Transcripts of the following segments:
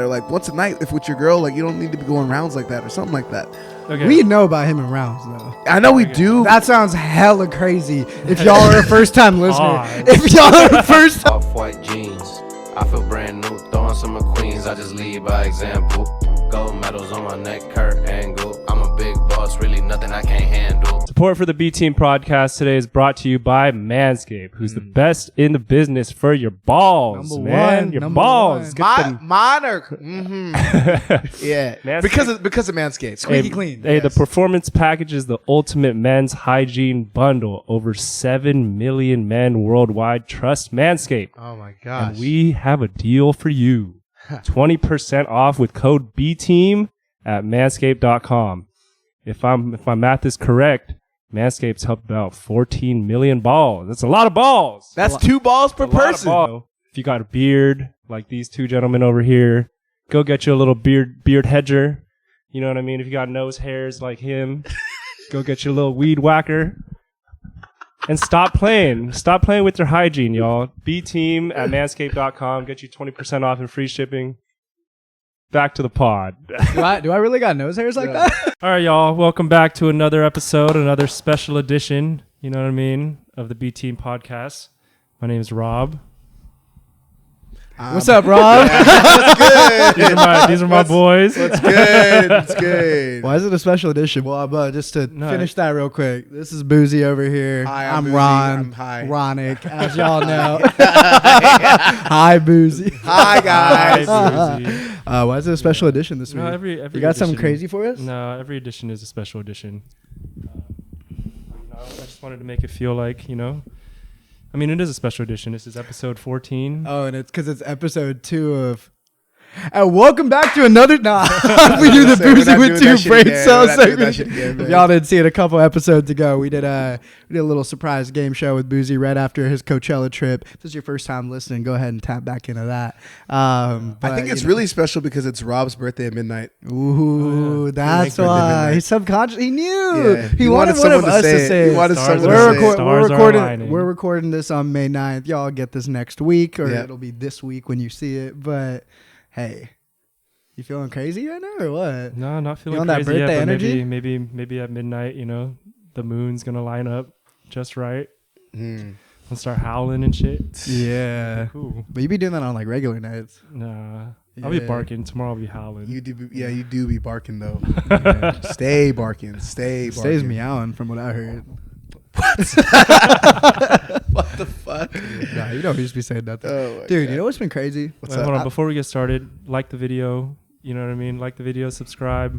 Or like once a night, if with your girl, like you don't need to be going rounds like that or something like that. Okay. We know about him in rounds, though. I know we do. That sounds hella crazy. If y'all are a first-time listener, God. if y'all are a first, Off-white jeans, I feel brand new. Throwing some McQueens, I just lead by example. Gold medals on my neck, Kurt Angle. I'm a big boss, really nothing I can't handle. Support for the B Team podcast today is brought to you by Manscaped, who's the best in the business for your balls, Number man. one, Your number balls. one. Get them. Mine are, yeah, Manscaped. because of Manscaped. squeaky clean. Hey, the Yes. performance package is the ultimate men's hygiene bundle. Over 7 million men worldwide trust Manscaped. Oh my gosh. And we have a deal for you. 20% off with code BTEAM at manscaped.com. If my math is correct, Manscaped's helped about 14 million balls. That's a lot of balls. That's 2 balls per A lot of person. balls. If you got a beard like these two gentlemen over here, go get you a little beard hedger. You know what I mean? If you got nose hairs like him, go get you a little weed whacker. And stop playing. Stop playing with your hygiene, y'all. B-Team at manscaped.com. Get you 20% off and free shipping. Back to the pod. Do I really got nose hairs like that? All right, y'all. Welcome back to another episode, another special edition, you know what I mean, of the B-Team podcast. My name is Rob. What's up, Rob? These are my boys. That's good. That's good. Why is it a special edition? Well, just to finish that real quick, this is Boozy over here. Hi, I'm Boozy. Ron. I'm hi. Ronick, as y'all know. Hi, Boozy. Hi guys. Hi, Boozy. Why is it a special edition this week? No, every you got something edition- crazy for us? No, every edition is a special edition. I just wanted to make it feel like, I mean, it is a special edition. This is episode 14. Oh, and it's because it's episode 2 of. And welcome back to another. Nah, we do the Boozy with 2 brain cells segment. If y'all didn't see it a couple episodes ago, we did a little surprise game show with Boozy right after his Coachella trip. If this is your first time listening, go ahead and tap back into that. I think it's really special because it's Rob's birthday at midnight. Ooh, that's Birthday why midnight. he's subconscious. He knew. Yeah. He wanted one of us to say it. He wanted Stars someone are- to say it. Stars are aligning. We're recording this on May 9th. Y'all get this next week, or Yeah. it'll be this week when you see it. But hey, you feeling crazy right now, or what? No, not feeling on that crazy yet, birthday but energy? maybe at midnight, the moon's gonna line up just right. Mm. I'll start howling and shit. Yeah, Cool. but you be doing that on like regular nights. Nah, I'll be Yeah. barking. Tomorrow I'll be howling. You do be barking though. Yeah. Stay barking. Stay barking. Stays meowing from what I heard. What the fuck? Nah, you don't used to be saying that, Oh my dude. God. You know what's been crazy? What's Wait, up? hold on. Before we get started, like the video. You know what I mean? Like the video, subscribe,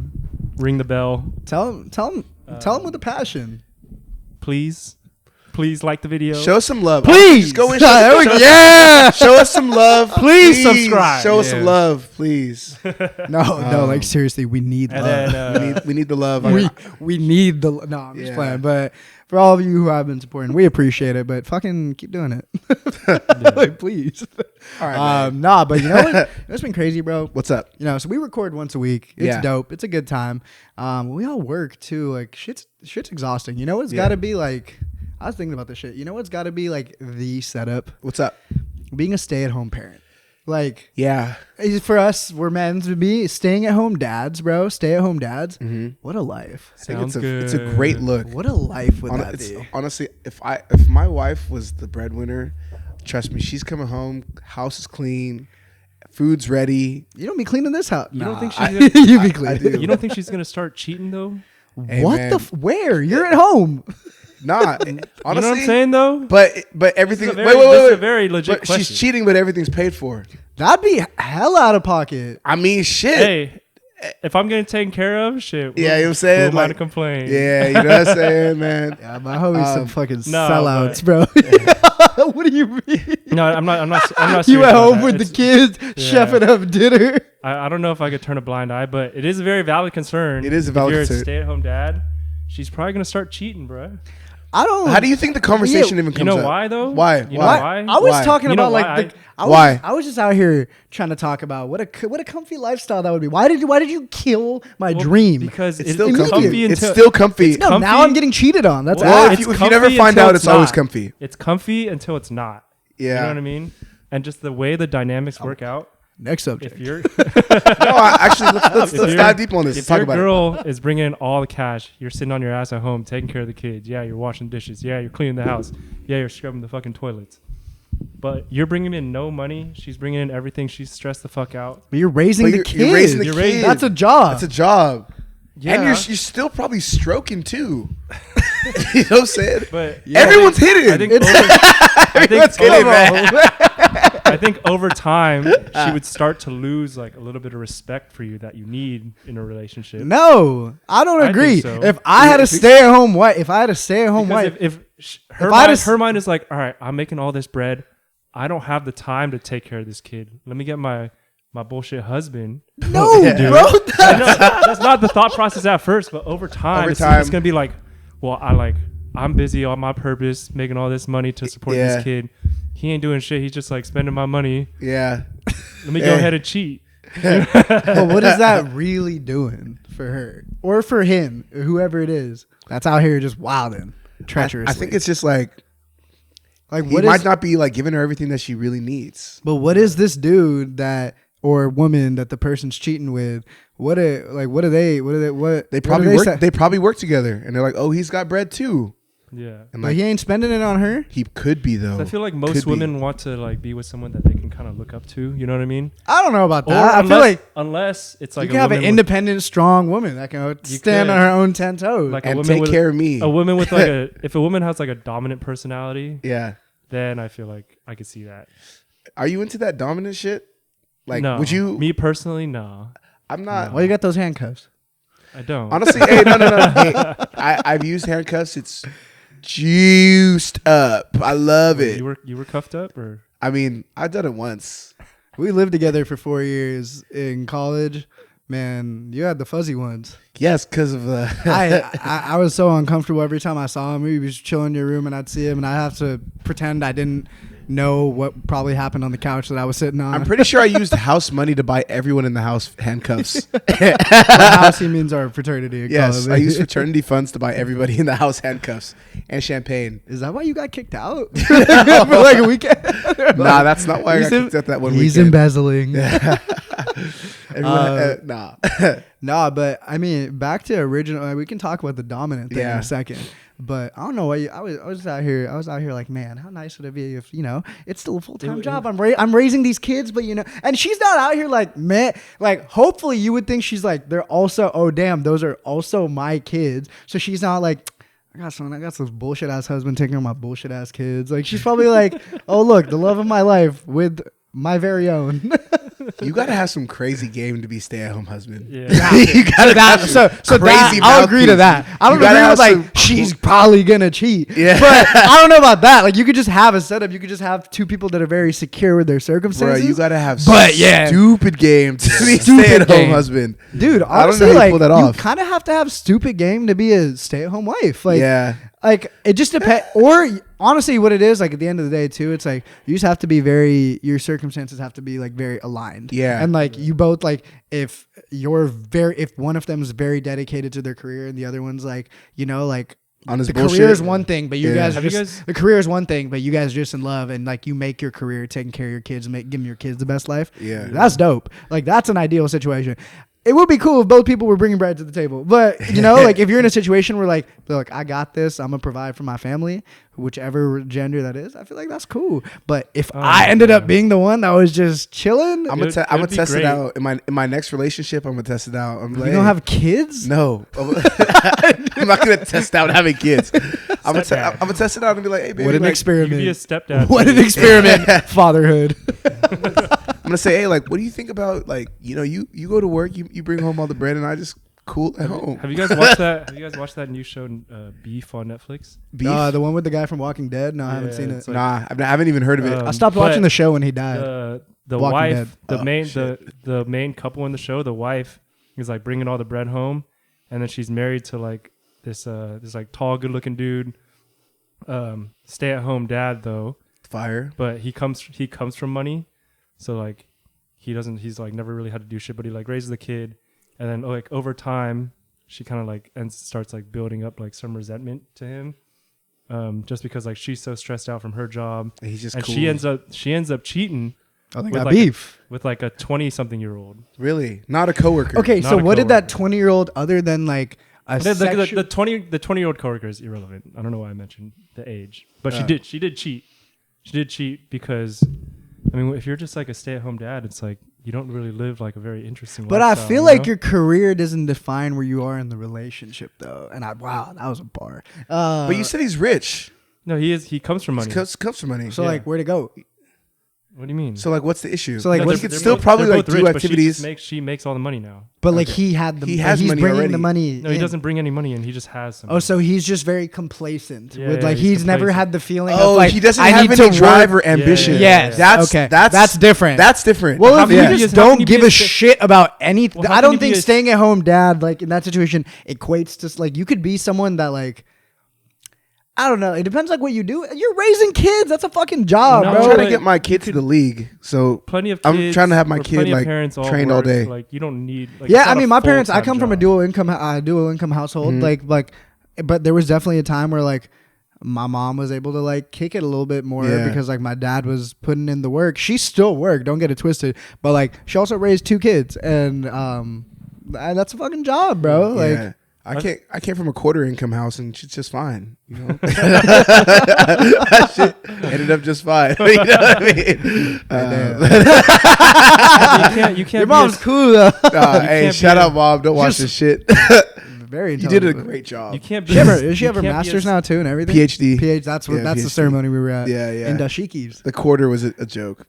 ring the bell, Tell him with a passion. please. Please like the video. Show us some love. Please, Just go in. There we go. Yeah. Show us some love. Please subscribe. Show us some Yeah. love, please. No, like seriously, we need And love. then we need the love. we need the. No, I'm just Yeah. playing. But for all of you who have been supporting, we appreciate it. But fucking keep doing it, like, please. All right, man. Nah, but you know what? It's been crazy, bro. What's up? So we record once a week. It's Yeah. dope. It's a good time. We all work too. Like shit's exhausting. You know, it's Yeah. got to be like. I was thinking about this shit. You know what's got to be like the setup? What's up? Being a stay-at-home parent. Like, Yeah. for us, we're meant to be staying-at-home dads, bro. Stay-at-home dads. Mm-hmm. What a life. I think Sounds it's a good. great look. What a life would that It's- be? honestly, if my wife was the breadwinner, trust me, she's coming home. House is clean, food's ready. You don't be cleaning this house. You don't think I- she's gonna, you be I cleaning. do. you don't think she's gonna start cheating though? Hey, What man. the? Where? You're at home. Not honestly. You know what I'm saying though? But everything. This is a Wait. this is a very legit But question. she's cheating, but everything's paid for. That'd be hell out of pocket. I mean, shit. Hey, if I'm getting taken care of, shit. Yeah, you know what I'm Who saying? am I to Like, complain? yeah, you know what I'm saying, man. Yeah, my homie's some fucking no, sellouts, bro. What do you mean? No, I'm not. serious You at about home that. with the It's- kids, chefing up dinner. I don't know if I could turn a blind eye, but it is a very valid concern. It is a valid if concern. you're a stay-at-home dad, she's probably gonna start cheating, bro. I don't. How do you think the conversation even comes You know up? why though? Why? You know Why? why? I was Why? talking You know about why? like Why? I was just out here trying to talk about what a comfy lifestyle that would be. Why did you kill my Well, dream? Because It's it's still immediate. comfy. until, It's still comfy. no, comfy. now I'm getting cheated on. That's Well, ass. if it's you never comfy find until out, it's not. always comfy. It's comfy until it's not. Yeah. You know what I mean? And just the way the dynamics work out. Next subject. If you're Actually, let's dive deep on this. if Let's talk your about girl is bringing in all the cash, you're sitting on your ass at home taking care of the kids. Yeah, you're washing dishes. Yeah, you're cleaning the house. Yeah, you're scrubbing the fucking toilets. But you're bringing in no money. She's bringing in everything. She's stressed the fuck out. But you're raising the kids. You're raising the kid. That's a job. That's a job. Yeah. And you're still probably stroking too. You know what I'm saying? But everyone's hitting. I think over time she would start to lose like a little bit of respect for you that you need in a relationship. No, I don't agree. so. If I had a stay-at-home wife, If her mind is like, all right, I'm making all this bread, I don't have the time to take care of this kid. Let me get my bullshit husband. No, bro. That's not the thought process at first, but over time, it's gonna be like, well, I'm busy on my purpose, making all this money to support this kid. He ain't doing shit. He's just like spending my money. Yeah. Let me go ahead and cheat. But what is that really doing for her or for him, whoever it is that's out here just wilding treacherously? I think it's just like he what might not be like giving her everything that she really needs. But what is this dude or woman that the person's cheating with? They probably work together, and they're like, oh, he's got bread too. Yeah, and but he ain't spending it on her. He could be though. I feel like most women want to like be with someone that they can kind of look up to. You know what I mean? I don't know about that. I feel like unless it's like you can have an independent, strong woman that can stand on her own 10 toes, like and take care of me. A woman with like if a woman has like a dominant personality, yeah, then I feel like I could see that. Are you into that dominant shit? Like, no. Would you? Me personally, no. I'm not. No. Why you got those handcuffs? I don't. Honestly, hey, no. Hey, I've used handcuffs. It's juiced up. I love it. You were cuffed up, or? I mean, I've done it once. We lived together for 4 years in college. Man, you had the fuzzy ones. Yes, because of the. I was so uncomfortable every time I saw him. We'd be just chilling in your room, and I'd see him, and I'd have to pretend I didn't know what probably happened on the couch that I was sitting on. I'm pretty sure I used house money to buy everyone in the house handcuffs. House, he means our fraternity. Yes, I used fraternity funds to buy everybody in the house handcuffs and champagne. Is that why you got kicked out for like a weekend? Nah, that's not why I got kicked out that one weekend. He's embezzling. Nah. Nah, but I mean, back to original. We can talk about the dominant thing in a second. But I don't know why I was out here. I was out here like, man, how nice would it be if it's still a full-time job. I'm raising these kids, but and she's not out here like, man. Like, hopefully you would think she's like, they're also, oh damn, those are also my kids. So she's not like, I got this bullshit ass husband taking care of my bullshit ass kids. Like, she's probably like, oh look, the love of my life with my very own. You gotta have some crazy game to be stay-at-home husband. Yeah. You gotta have so crazy. I'll agree to that. I don't agree with like she's probably gonna cheat. Yeah. But I don't know about that. Like, you could just have a setup. You could just have two people that are very secure with their circumstances. Bro, you gotta have stupid game to be stay-at-home husband. Dude, honestly, I don't know how you pull that off. You kind of have to have stupid game to be a stay-at-home wife. Like, yeah. Like, it just depends. Or honestly, what it is, like, at the end of the day, too, it's like you just have to be your circumstances have to be like very aligned. Yeah. And like you both, like, if one of them is very dedicated to their career and the other one's like, like, on his bullshit. Career is one thing, but the career is one thing, but you guys are just in love and like you make your career taking care of your kids and giving your kids the best life. Yeah. That's dope. Like, that's an ideal situation. It would be cool if both people were bringing bread to the table. But, like, if you're in a situation where, like, look, I got this. I'm going to provide for my family, whichever gender that is. I feel like that's cool. But if I ended up being the one that was just chilling. I'm going to test it out. In my next relationship, I'm going to test it out. You don't have kids? No. I'm not going to test out having kids. I'm going to test it out and be like, hey, baby. What an experiment. You be a stepdad. What an experiment. Fatherhood. I'm gonna say, hey, like, what do you think about, like, you go to work, you bring home all the bread, and I just cool at home. Have you guys watched that? Have you guys watched that new show, Beef, on Netflix? Beef, the one with the guy from Walking Dead. No, I haven't seen it. Like, nah, I haven't even heard of it. I stopped watching the show when he died. The wife, the main couple in the show, the wife is like bringing all the bread home, and then she's married to like this like tall, good-looking dude. Stay-at-home dad though. Fire. But he comes from money. So like he's like never really had to do shit, but he like raises the kid, and then like over time she kind of like starts like building up like some resentment to him, just because like she's so stressed out from her job, and he's just and cool. she ends up cheating Oh, they With got like beef. with like a 20-something-year-old. Really? Not a coworker. Okay, Not so a what did that coworker. 20-year-old other than like a The sexual? 20-year-old coworker is irrelevant. I don't know why I mentioned the age, but she did cheat. She did cheat because, I mean, if you're just like a stay-at-home dad, it's like you don't really live like a very interesting. But I lifestyle, feel you like know? your career doesn't define where you are in the relationship, though. And wow, that was a bar. But you said he's rich. No, he is. He comes from money. Comes from money. so yeah. like, where'd it go? What do you mean? So like, what's the issue? So, like, No, what- he could they're still both- probably they're like both do rich, but activities. she makes all the money now. But like Okay. he had the He has he's money bringing already. the money. No, he in. doesn't bring any money in. He just has some. Oh, so he's just very complacent Yeah, with yeah, like he's he's never complacent. had the feeling Oh, of like he doesn't I have need any to drive work. or ambition. Yes. That's okay. That's That's different. That's different. Well, How if can you you be just a- how can don't you give be a a shit about anything, Well, how I can don't you be think a- staying at home dad like in that situation equates to like you could be someone that like I don't know. It depends like what you do. You're raising kids. That's a fucking job, No, I'm bro. trying to but get my kid to the league, so plenty of. I'm Kids, trying to have my or kid, plenty of like, parents all trained all work, day. Like you don't need. Like, Yeah, it's I not mean, a my parents. I full-time come from a job. dual income household. Like, but there was definitely a time where like my mom was able to like kick it a little bit more Yeah. because like my dad was putting in the work. She still worked. Don't get it twisted. But like she also raised 2 kids, and that's a fucking job, bro. Like. yeah. I came from a quarter income house and it's just fine. You know, that shit ended up just fine. You know what I mean? You can't. Your be mom's a- cool though. Hey, can't shout be a- out, mom. Don't watch this shit. Very You did a intelligent. great job. You can't be. Does she you have her can't be masters a- now too and everything? PhD. That's Yeah, the PhD. ceremony we were at. Yeah, yeah. In Dashikis. The quarter was a joke.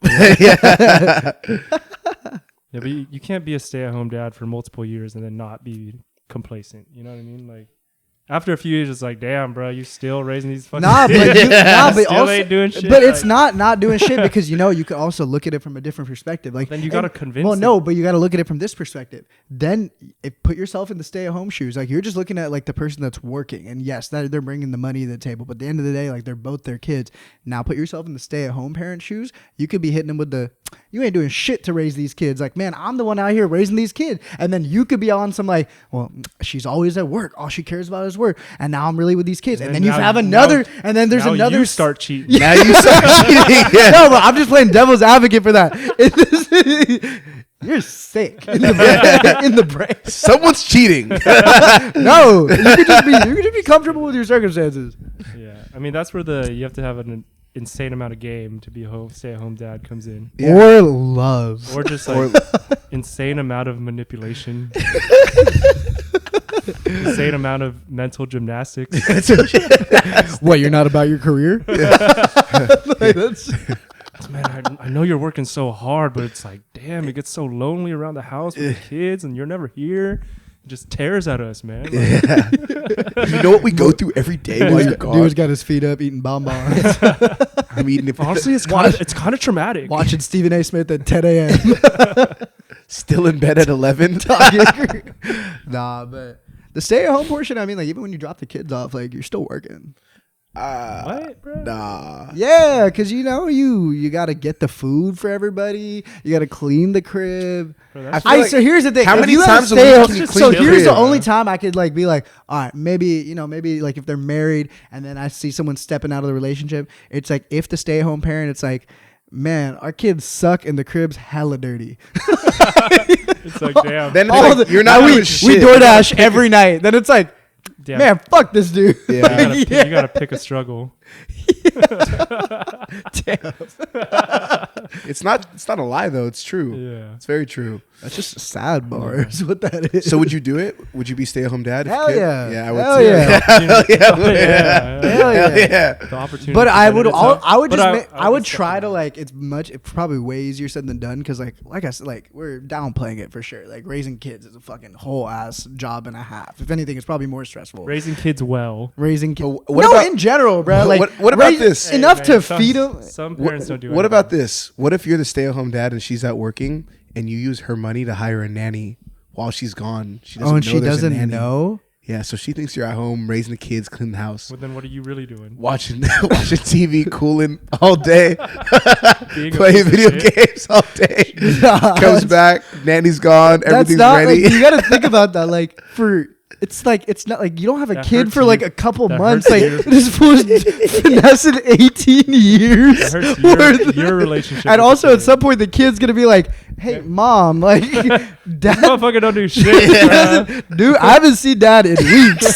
Yeah, but you can't be a stay-at-home dad for multiple years and then not be complacent. You know what I mean? Like after a few years, it's like, damn, bro, you still raising these fucking. Nah, but Still also, ain't doing shit. but it's Like, not doing shit because you could also look at it from a different perspective. Like Then you gotta and- convince Well, them. no, but you got to look at it from this perspective. Then put yourself in the stay-at-home shoes. Like you're just looking at like the person that's working, and yes, that they're bringing the money to the table. But at the end of the day, like they're both their kids. Now put yourself in the stay-at-home parent shoes. You could be hitting them with the, you ain't doing shit to raise these kids. Like man, I'm the one out here raising these kids, and then you could be on some like, well, she's always at work. All she cares about is work, and now I'm really with these kids. And then you now- have another, and then there's now another. You start cheating. Now you start cheating. Yeah. No, but I'm just playing devil's advocate for that. You're sick in the brain. Someone's cheating. No, you could just be comfortable with your circumstances. Yeah, I mean that's where you have to have an insane amount of game to be a stay-at-home dad comes in, Yeah. Or love. or just Or- like insane amount of manipulation, insane amount of mental gymnastics. What? You're not about your career? Like, that's- Man, I know you're working so hard, but it's like, damn, it gets so lonely around the house with the kids, and you're never here. It just tears at us, man. Like, You know what we go through every day while you're Dude's gone? got his feet up eating bonbons, I'm eating it. honestly, it's kind of traumatic. watching Stephen A. Smith at 10 a.m. Still in bed at 11. Nah, but the stay-at-home portion, I mean, like even when you drop the kids off, like you're still working. What, bro? Nah. Yeah, because you got to get the food for everybody. You got to clean the crib. Bro, that's I feel like- So here's the thing. how If many you have times a stay- week can you So clean your here's the crib? only time I could like be like, all right, maybe like if they're married and then I see someone stepping out of the relationship, it's like if the stay-at-home parent, it's like, man, our kids suck and the crib's hella dirty. It's like, damn. Then it's All like, the- you're not we doing shit. we DoorDash every night. Then it's like, damn. man, fuck this dude. Yeah. You gotta pick a struggle. Damn. It's not a lie though. It's true. Yeah. It's very true. That's just a sad bar. Is what that is. So would you do it? Would you be stay-at-home dad? if Hell you could? yeah. Yeah, I would Hell too. yeah. Hell yeah. Hell yeah. Hell yeah. The opportunity. But I would, presented itself. I would But just, I would step try in. to like. It's probably way easier said than done because like I said, like we're downplaying it for sure. Like raising kids is a fucking whole ass job and a half. If anything, it's probably more stressful. raising kids well. Raising kids. But what No, about- in general, bro. Like what about raise- this? Hey, Enough man, to some- feed them. Some parents don't do it. What about this? What if you're the stay-at-home dad and she's out working and you use her money to hire a nanny while she's gone? She doesn't Oh, and know she there's a doesn't nanny. know. Yeah, so she thinks you're at home raising the kids, cleaning the house, Well, then what are you really doing? watching TV, cooling all day, Being a playing piece of video shit? games all day. Nah, Comes back, nanny's gone, That's everything's not. ready. Like, you got to think about that. Like for It's like it's not like you don't have a That kid hurts for like you. a couple That months. hurts Like you. this fool's finessing 18 years. That hurts worth- your relationship. And with also the at some point the kid's gonna be like, "Hey, mom, like, This dad, motherfucker don't do shit. bruh. dude, I haven't seen dad in weeks.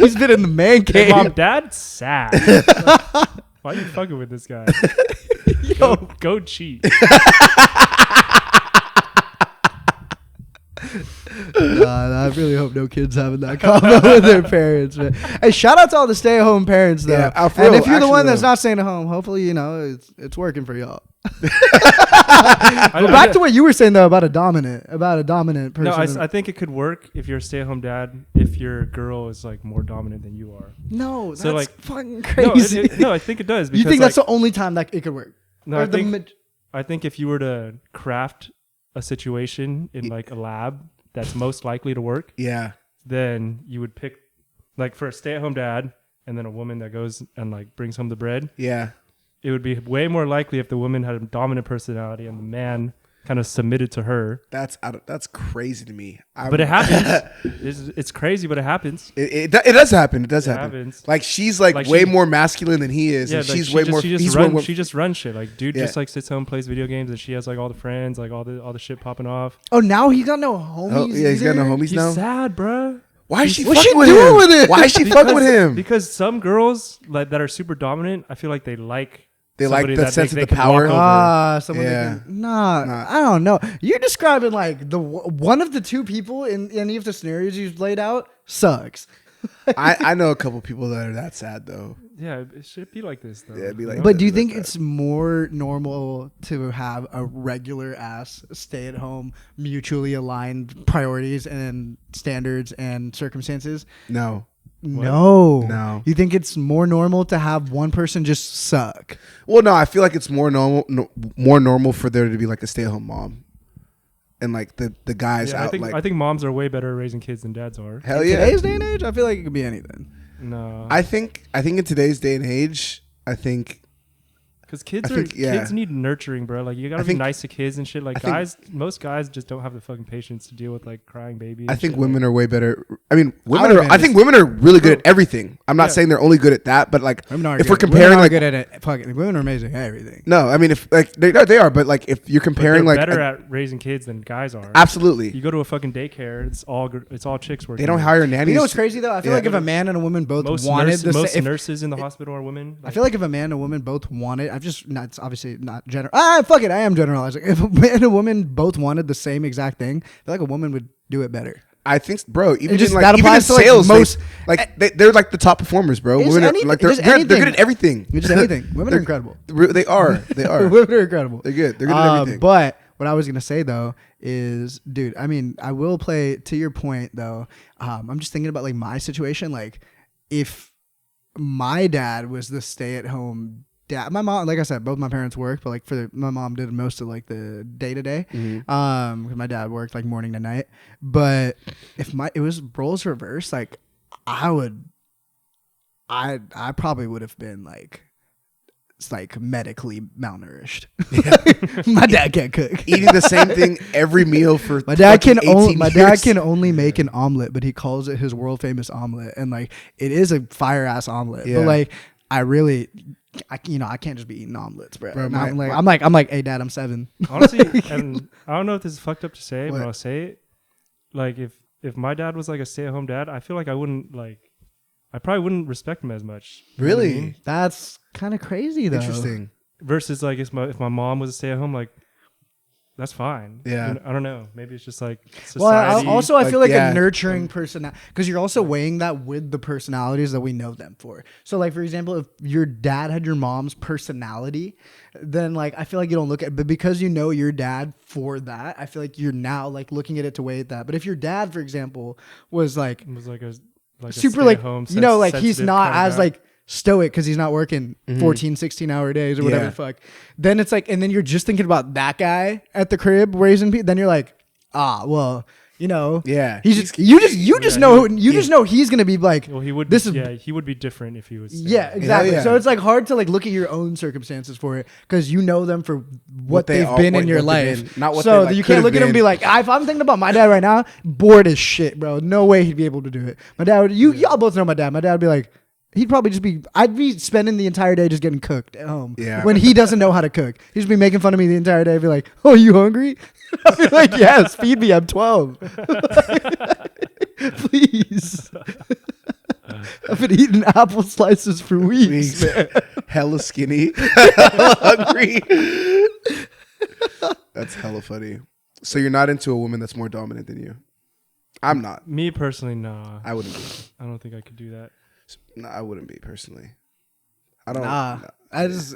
He's been in the man Hey, cave. mom, dad's sad. Why are you fucking with this guy? Go cheat. I really hope no kids having that combo with their parents. Man. Hey, shout out to all the stay-at-home parents though. Yeah, for and real, if you're the actually, one that's though. not staying at home, hopefully it's working for y'all. I, Back to what you were saying though about a dominant person. No, I think it could work if you're a stay-at-home dad. If your girl is like more dominant than you are. No, that's So, like, fucking No, crazy. no, I think it does. You Because, think that's like, the only time that it could work? no, Or I the think maj- I think if you were to craft a situation in like a lab that's most likely to work, Yeah. then you would pick like for a stay-at-home dad and then a woman that goes and like brings home the bread. Yeah. It would be way more likely if the woman had a dominant personality and the man kind of submitted to her. That's crazy to me. But it happens. It's crazy, but it happens. It does happen. It does happen. happens. Like she's like Like way she- more masculine than he is, and like, she's she way just- more. She just, he's run, way more. she just runs shit. Like dude Yeah. just like sits home, plays video games, and she has like all the friends, like all the shit popping off. Oh, now he got no homies. Oh, yeah, he's got no either? homies He's now. sad, bruh. Why is she What's fucking she with doing him? with it? Why is she fucking with him? Because some girls like that are super dominant, I feel like they like somebody the that sense of the can walk power. over. Someone Yeah. that can, I don't know. You're describing like one of the two people in any of the scenarios you've laid out sucks. I know a couple people that are that sad though. Yeah, it should be like this though. Yeah, it'd be like- you know? But do you like think that. it's more normal to have a regular ass stay at home, mutually aligned priorities and standards and circumstances? No. No. No. You think it's more normal to have one person just suck? Well, no, I feel like it's more normal for there to be like a stay-at-home mom, and like the guys Yeah, out like I think moms are way better at raising kids than dads are. hell In yeah. today's day and age, I feel like it could be anything. No, I think in today's day and age, I think because kids yeah. kids need nurturing, bro. Like you gotta I be think- nice to kids and shit. Like I think- guys, most guys just don't have the fucking patience to deal with like crying babies. I and think shit. women are way better. I mean, would've I think women are really good Bro. at everything. I'm not Yeah. saying they're only good at that, but like Women are if good. we're comparing women are like good at it. Fucking women are amazing at everything. no, I mean if like they are, but like if you're But comparing they're like better at raising kids than guys are. absolutely, You go to a fucking daycare, it's all chicks working. they don't there. hire nannies. You know what's crazy though? I feel Yeah. like if a man and a woman both Most, wanted the most same, nurses in the hospital are women. I feel like if a man and a woman both wanted, I've just not. It's obviously not general. Fuck it. I am generalizing. If a man and a woman both wanted the same exact thing, I feel like a woman would do it better. I think, bro. Even just- in that like even in applies to, like, sales, most- they're like the top performers, bro. Just Women are, anything- like they're just good anything. at everything. Just anything. Women are incredible. They are. They are. Women are incredible. They're good. They're good at everything. But what I was gonna say though is, dude, I mean, I will play to your point though. I'm just thinking about like my situation. Like, if my dad was the stay-at-home dad, my mom, like I said, both my parents worked, but like my mom did most of like the day to day. Because my dad worked like morning to night. But if it was roles reversed, like I probably would have been like. It's like medically malnourished. My dad can't cook. Eating the same thing every meal for My dad can fucking 18 years. only make an omelet, but he calls it his world famous omelet, and like it is a fire ass omelet. Yeah. But like I can't just be eating omelets, bro. Bro, And my- I'm like, hey dad, I'm 7. honestly, and I don't know if this is fucked up to say, What? but I'll say it. Like if my dad was like a stay-at-home dad, I feel like I probably wouldn't respect him as much. You know what I Really? mean? That's kind of crazy though. Interesting. Versus like if my mom was a stay-at-home, like that's fine. Yeah. You know, I don't know. Maybe it's just like Well, society. I feel like yeah. a nurturing personality, because you're also weighing that with the personalities that we know them for. So, like for example, if your dad had your mom's personality, then like I feel like you don't look at, but because you know your dad for that, I feel like you're now like looking at it to weigh that. But if your dad, for example, was like was like a super like stay-at-home, like he's sensitive not kind of as guy. like stoic because he's not working 14 16-hour days or whatever Yeah. the fuck, then it's like, and then you're just thinking about that guy at the crib raising people, then you're like, well, you know. Yeah. He's just you just know he's gonna be like. Well, he would. He would be different if he was. Yeah, exactly. Yeah. So it's like hard to like look at your own circumstances for it because you know them for what they've been in your life. Not what so they, like, you can't look at him and be like, if I'm thinking about my dad right now, bored as shit, bro. No way he'd be able to do it. My dad would. Y'all both know my dad. My dad would be like. He'd probably just be. I'd be spending the entire day just getting cooked at home. Yeah. When he doesn't know how to cook, he'd just be making fun of me the entire day. I'd be like, "Oh, you hungry?" I'd be like, "Yes, feed me. I'm 12. Please." I've been eating apple slices for weeks. Man. Hella skinny, hella hungry. That's hella funny. So you're not into a woman that's more dominant than you? I'm not. Me personally, no. I wouldn't be. I don't think I could do that. No, I wouldn't be personally. I don't. Nah. No. It's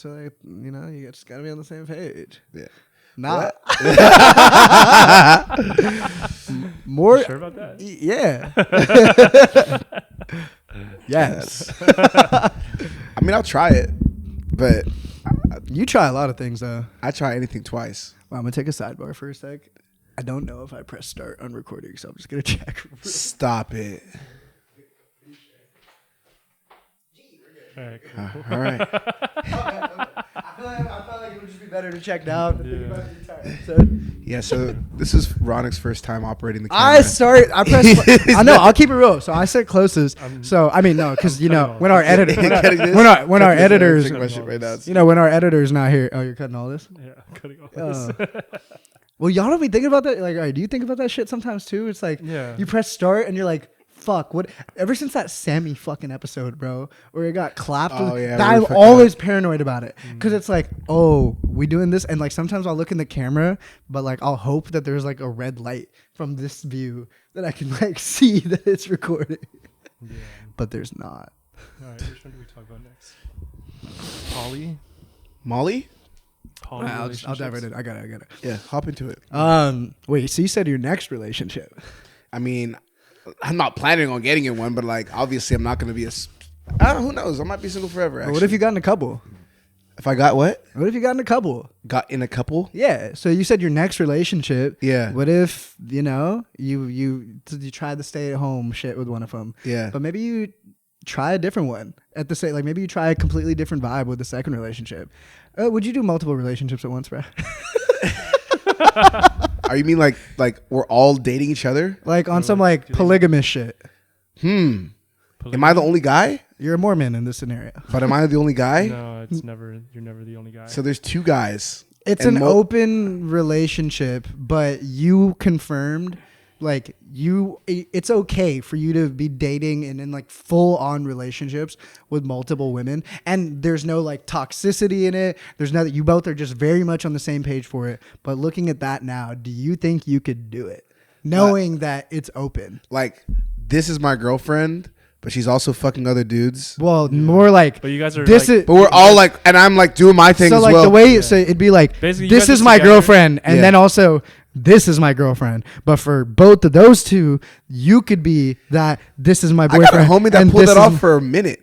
like, you know, you just gotta be on the same page. Yeah. Nah. More. You sure about that? Yeah. Yes. I mean, I'll try it, but You try a lot of things though. I try anything twice. Well, I'm gonna take a sidebar for a sec. I don't know if I press start on recording, so I'm just gonna check. Stop it. All right. Cool. All right. I felt like it would just be better to check down. Yeah. Yeah. So this is Ronik's first time operating the camera. I pressed. I know. I'll keep it real. So I set closes. So I mean, no, because you know when our editor, when our editors, you know, when our editor's not here. Oh, you're cutting all this. Yeah, I'm cutting all this. Well, y'all don't be thinking about that. Like, all right, do you think about that shit sometimes too? It's like, Yeah. you press start and you're like, fuck, what? Ever since that Sammy fucking episode, bro, where it got clapped, I'm always paranoid about it. Because it's like, oh, we doing this? And like sometimes I'll look in the camera, but like I'll hope that there's like a red light from this view that I can like see that it's recording. Yeah. But there's not. All right, which one do we talk about next? Poly? Molly? Poly I'll dive right relationships? in. I got it. Yeah. Hop into it. Wait, so you said your next relationship. I mean, I'm not planning on getting in one, but like obviously I'm not going to be I don't know. Who knows? I might be single forever. Actually. What if you got in a couple? If I got what? What if you got in a couple? Got in a couple? Yeah. So you said your next relationship. Yeah. What if, you know, you tried to stay at home shit with one of them? Yeah. But maybe you try a different one at the same, like maybe you try a completely different vibe with the second relationship. Would you do multiple relationships at once, bro? Are you mean like we're all dating each other? Like on some like polygamous shit. Am I the only guy? You're a Mormon in this scenario. But am I the only guy? No, it's never. You're never the only guy. So there's two guys. It's And an open relationship, but you confirmed, like it's okay for you to be dating and in like full on relationships with multiple women, and there's no like toxicity in it. There's nothing. You both are just very much on the same page for it. But looking at that now, do you think you could do it, knowing that it's open? Like, this is my girlfriend, but she's also fucking other dudes. Well, more like. But you guys are. This like, is. But we're all like, and I'm like doing my thing So as like well. the way, so it'd be like, Basically, you this guys is are my together. girlfriend, and Yeah. then also this is my girlfriend. But for both of those two, you could be that this is my I boyfriend. got a homie that and pulled this that is- off for a minute.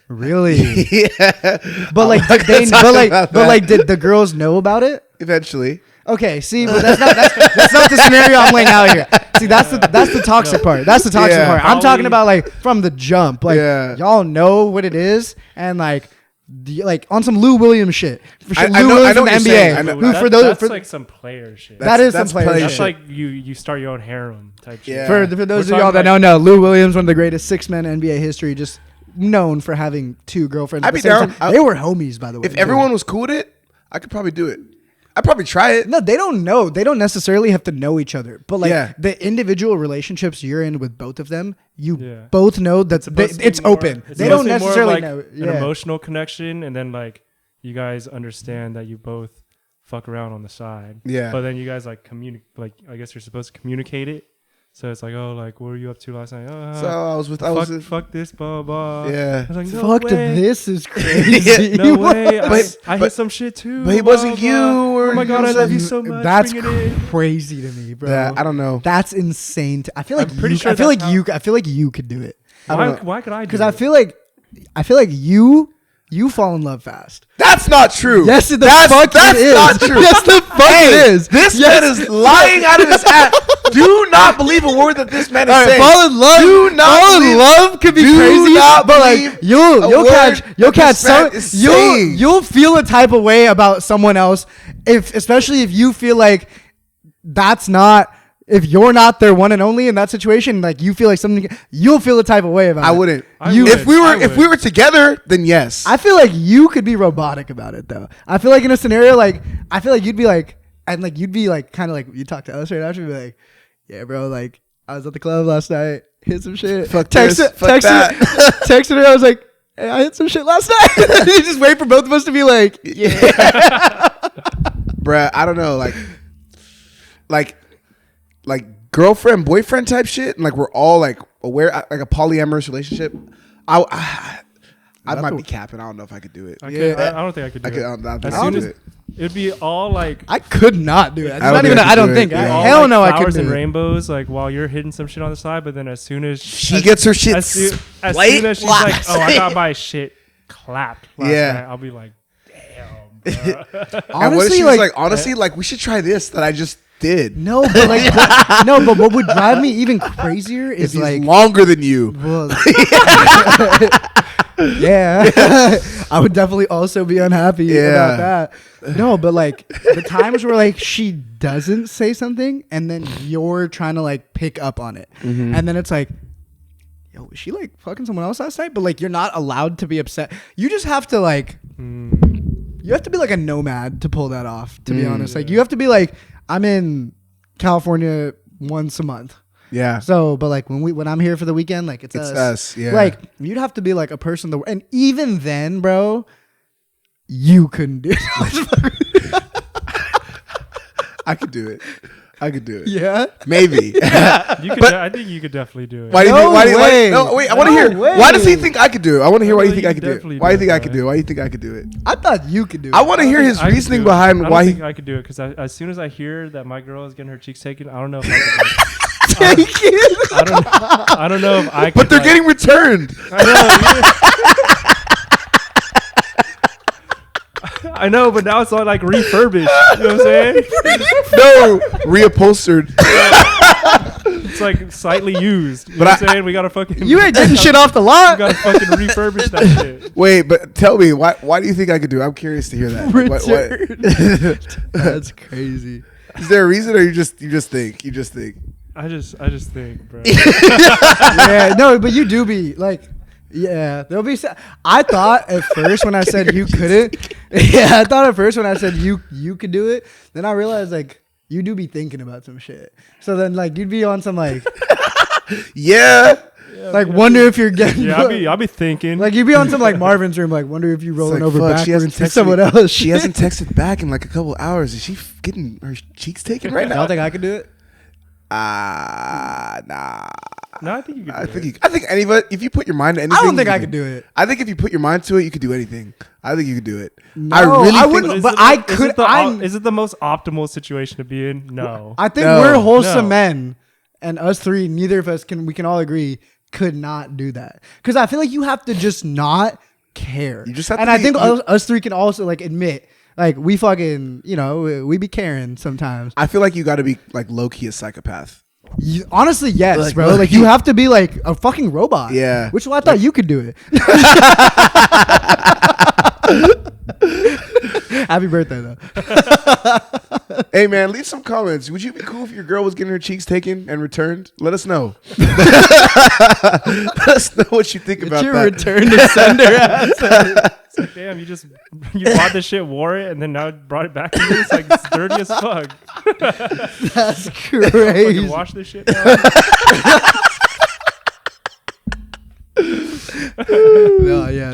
Really? Yeah. But like, I'm not gonna talk about that. like, did the girls know about it? Eventually. Okay, see, but that's not the scenario I'm laying out here. See, that's the toxic part. That's the toxic Yeah. part. I'm talking about like from the jump. Like Yeah. y'all know what it is, and like on some Lou Williams shit. For I Lou know- Williams I know in what the you're saying. NBA. I know- Who, That- for those, that's for, like some player shit. that is some that's player player That's shit. like you start your own harem type shit. Yeah. For those We're of y'all that talking don't know, Lou Williams, one of the greatest six-men NBA history, just known for having two girlfriends. I'd at the be same down. time. They were homies, by the way. If everyone was cool with it, I could probably do it. I'd probably try it. No, they don't know. They don't necessarily have to know each other. But like Yeah. the individual relationships you're in with both of them, you Yeah. both know that supposed to be it's more- open. it's They don't supposed to be more necessarily like know. an Yeah. emotional connection, and then like you guys understand that you both fuck around on the side. Yeah. But then you guys like communicate. Like I guess you're supposed to communicate it. So it's like, oh, like what were you up to last night? So I was with. fuck this, blah blah. Yeah. I was like, no Fuck, way. this is crazy. No way. But- I hit some shit too. but he blah, wasn't blah, you, blah. or Oh my you god, I said- love you so much. That's Bring it in. crazy to me, bro. I don't know. That's insane. I feel like I'm pretty you, sure I feel like that's you. I feel like you could do it. Why could I do Because it? I feel like you you fall in love fast. That's not true. Yes, that's it is. Not true. Yes, the fuck it is. This man is lying out of his ass. Do not believe a word that this man is saying. Fall in love. Do not fall in love could be crazy, but like you'll catch some. You'll feel a type of way about someone else, especially if you feel like that's not. If you're not their one and only in that situation, like you feel like something, you'll feel a type of way about it. I wouldn't. If If we were together, then yes. I feel like you could be robotic about it though. I feel like in a scenario like, I feel like you'd be like, and like you'd be like, kind of like you talk to us right after, you'd be like, yeah, bro, like I was at the club last night, hit some shit. Texted her. I was like, hey, I hit some shit last night. You just wait for both of us to be like, yeah, bruh. I don't know, like girlfriend boyfriend type shit, and like we're all like aware, like a polyamorous relationship. I might be capping. I don't know if I could do it. I don't think I could do it. I don't as think I soon could as do it. It'd be all like I could not do it. I don't think Hell no, I could flowers do and it. rainbows, like while you're hitting some shit on the side, but then as soon as She gets her shit as soon as she's like, oh, I got my shit clapped last night, I'll be like, damn, bro. And what if she was like, honestly, like we should try this that I just did. No, but like, but what would drive me even crazier is He's like longer than you. Well, yeah, I would definitely also be unhappy about that. No, but like the times where like she doesn't say something and then you're trying to like pick up on it, and then it's like, yo, was she like fucking someone else last night? But like you're not allowed to be upset. You just have to like, you have to be like a nomad to pull that off. To be honest, like you have to be like, I'm in California once a month. Yeah. So, but like when I'm here for the weekend, like it's us. Yeah. Like you'd have to be like a person that, and even then, bro, you couldn't do it. I could do it. Yeah. Maybe. I think you could definitely do it. Why do you No think, way. no, wait, I want to No hear. way. Why does he think I could do it? I want to hear why you really, think I you could do it. definitely Why do you do think it, I could do it? Why do you think I could do it? I thought you could do it. I want to hear his I could reasoning do it. behind I why don't he. think I could do it because as soon as I hear that my girl is getting her cheeks taken, I don't know if I could. I don't know if I could. But they're getting returned. I know, but now it's all like refurbished. You know what I'm saying? No, reupholstered. It's like slightly used. You But know what I'm saying? We gotta fucking. You ain't getting shit off the lot. We gotta fucking refurbish that shit. Wait, but tell me why do you think I could do it? I'm curious to hear that. Returned. That's crazy. Is there a reason, or you just think? I just think, bro. Yeah, no, but you do be like, yeah, there'll be. I thought at first when I said you couldn't. Yeah, I thought at first when I said you could do it. Then I realized like you do be thinking about some shit. So then like you'd be on some like, Yeah. like wonder if you're getting. Yeah, I'll be thinking. Like you'd be on some like Marvin's room, like wonder if you rolling over backwards to someone else. She hasn't texted back in like a couple hours. Is she getting her cheeks taken right I now? don't think I could do it. Nah. No, I think you could. I think anybody. If you put your mind to anything, I don't think you I can- could do it. I think if you put your mind to it, you could do anything. I think you could do it. No, I really I think. wouldn't- Is but it I the- could- Is it, the, I'm- is it the most optimal situation to be in? No. I think No. we're wholesome No. men, and us three, neither of us we can all agree could not do that. Because I feel like you have to just not care. You just have and to I be- think us three can also like admit, like we fucking, we be caring sometimes. I feel like you got to be like low key a psychopath. Honestly, yes, Like, bro. look, Like you have to be like a fucking robot. Yeah. Which I thought you could do it. Happy birthday though. Hey man, leave some comments. Would you be cool if your girl was getting her cheeks taken and returned? Let us know. Let us know what you think about Your that. return to sender ass. It's like, damn, you bought this shit, wore it, and then now brought it back to you. It's like it's dirty as fuck. That's Fucking crazy. wash this shit down.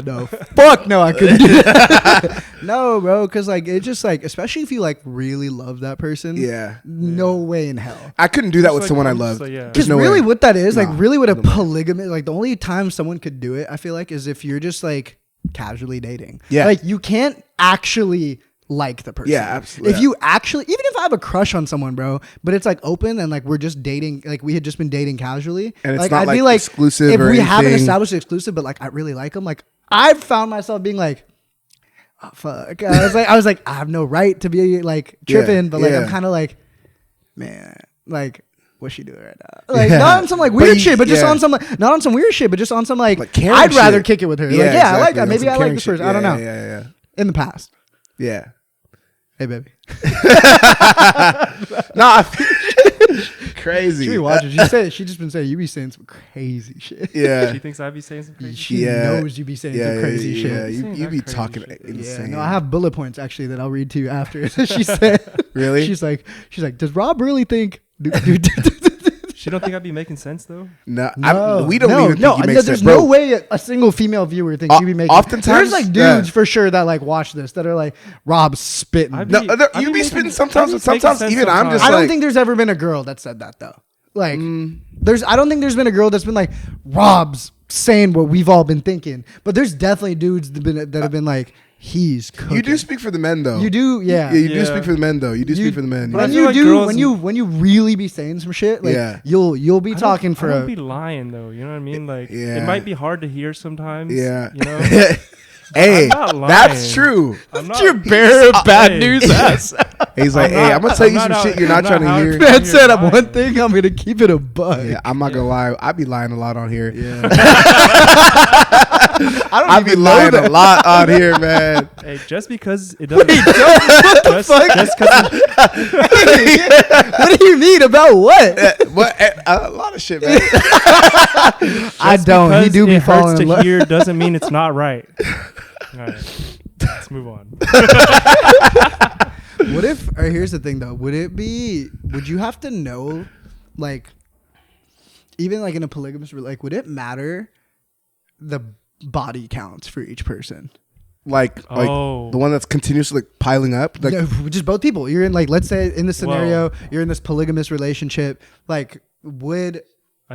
No. Fuck no, I couldn't do that. No, bro, because like it just like, especially if you like really love that person. Yeah. No way in hell. I couldn't do that It's with like, someone I I'm just loved. like, yeah. Because no really, way. what that is, like, Nah, really, what a no way. polygamous, like, the only time someone could do it, I feel like, is if you're just like casually dating. Yeah. Like, you can't actually like the person. Yeah, absolutely. If you actually, even if I have a crush on someone, bro, but it's like open and like we're just dating, like we had just been dating casually. And it's like, not, I'd like, be like, exclusive if or we haven't anything. established exclusive, but like I really like them, like I've found myself being like, oh, fuck. I was like, I have no right to be like tripping, but like I'm kind of like, man, like what's she doing right now? Like not on some like weird shit, but just on some like not on some weird shit, but just on some like I'd rather kick it with her. Yeah, like exactly. I like that. Maybe I like this person. I don't know. Yeah. In the past. Yeah. Hey baby. Nah. Crazy. She be watching. She just been saying you be saying some crazy shit. Yeah. She thinks I be saying some crazy shit. She knows you be saying some crazy shit. Yeah, you be talking shit. insane. Yeah, no, I have bullet points actually that I'll read to you after. She said, Really? She's like, does Rob really think? She don't think I'd be making sense though. No, we don't even think you make sense, there's bro. no way a single female viewer thinks you be making. Oftentimes, there's like dudes for sure that like watch this that are like Rob's spitting. You be spitting sometimes. Sometimes even I'm just. I don't think there's ever been a girl that said that though. Like I don't think there's been a girl that's been like Rob's saying what we've all been thinking, but there's definitely dudes that have been like. He's cooking. You do speak for the men though. You do, yeah. You do speak for the men though. You do speak for the men. When you do, when you really be saying some shit, like you'll be talking for I don't be lying though. You know what I mean? Like it might be hard to hear sometimes. Yeah. You know. Hey, that's true. That's your bearer of bad news ass. He's like, hey, I'm gonna tell you some shit you're not trying to hear. Man said one thing, I'm gonna keep it a buck. Yeah, I'm not gonna lie. I be lying a lot on here. Yeah. I be lying a lot on here, man. Hey, just because it doesn't. What do you mean about what? A lot of shit, man. I don't. He do be falling in love. To hear doesn't mean it's not right. All right, let's move on. What if? Or here's the thing, though. Would you have to know, like, even like in a polygamous, like, would it matter the body counts for each person? Like the one that's continuously like piling up. Like, no, just both people. You're in like, let's say in this scenario, you're in this polygamous relationship. Like, I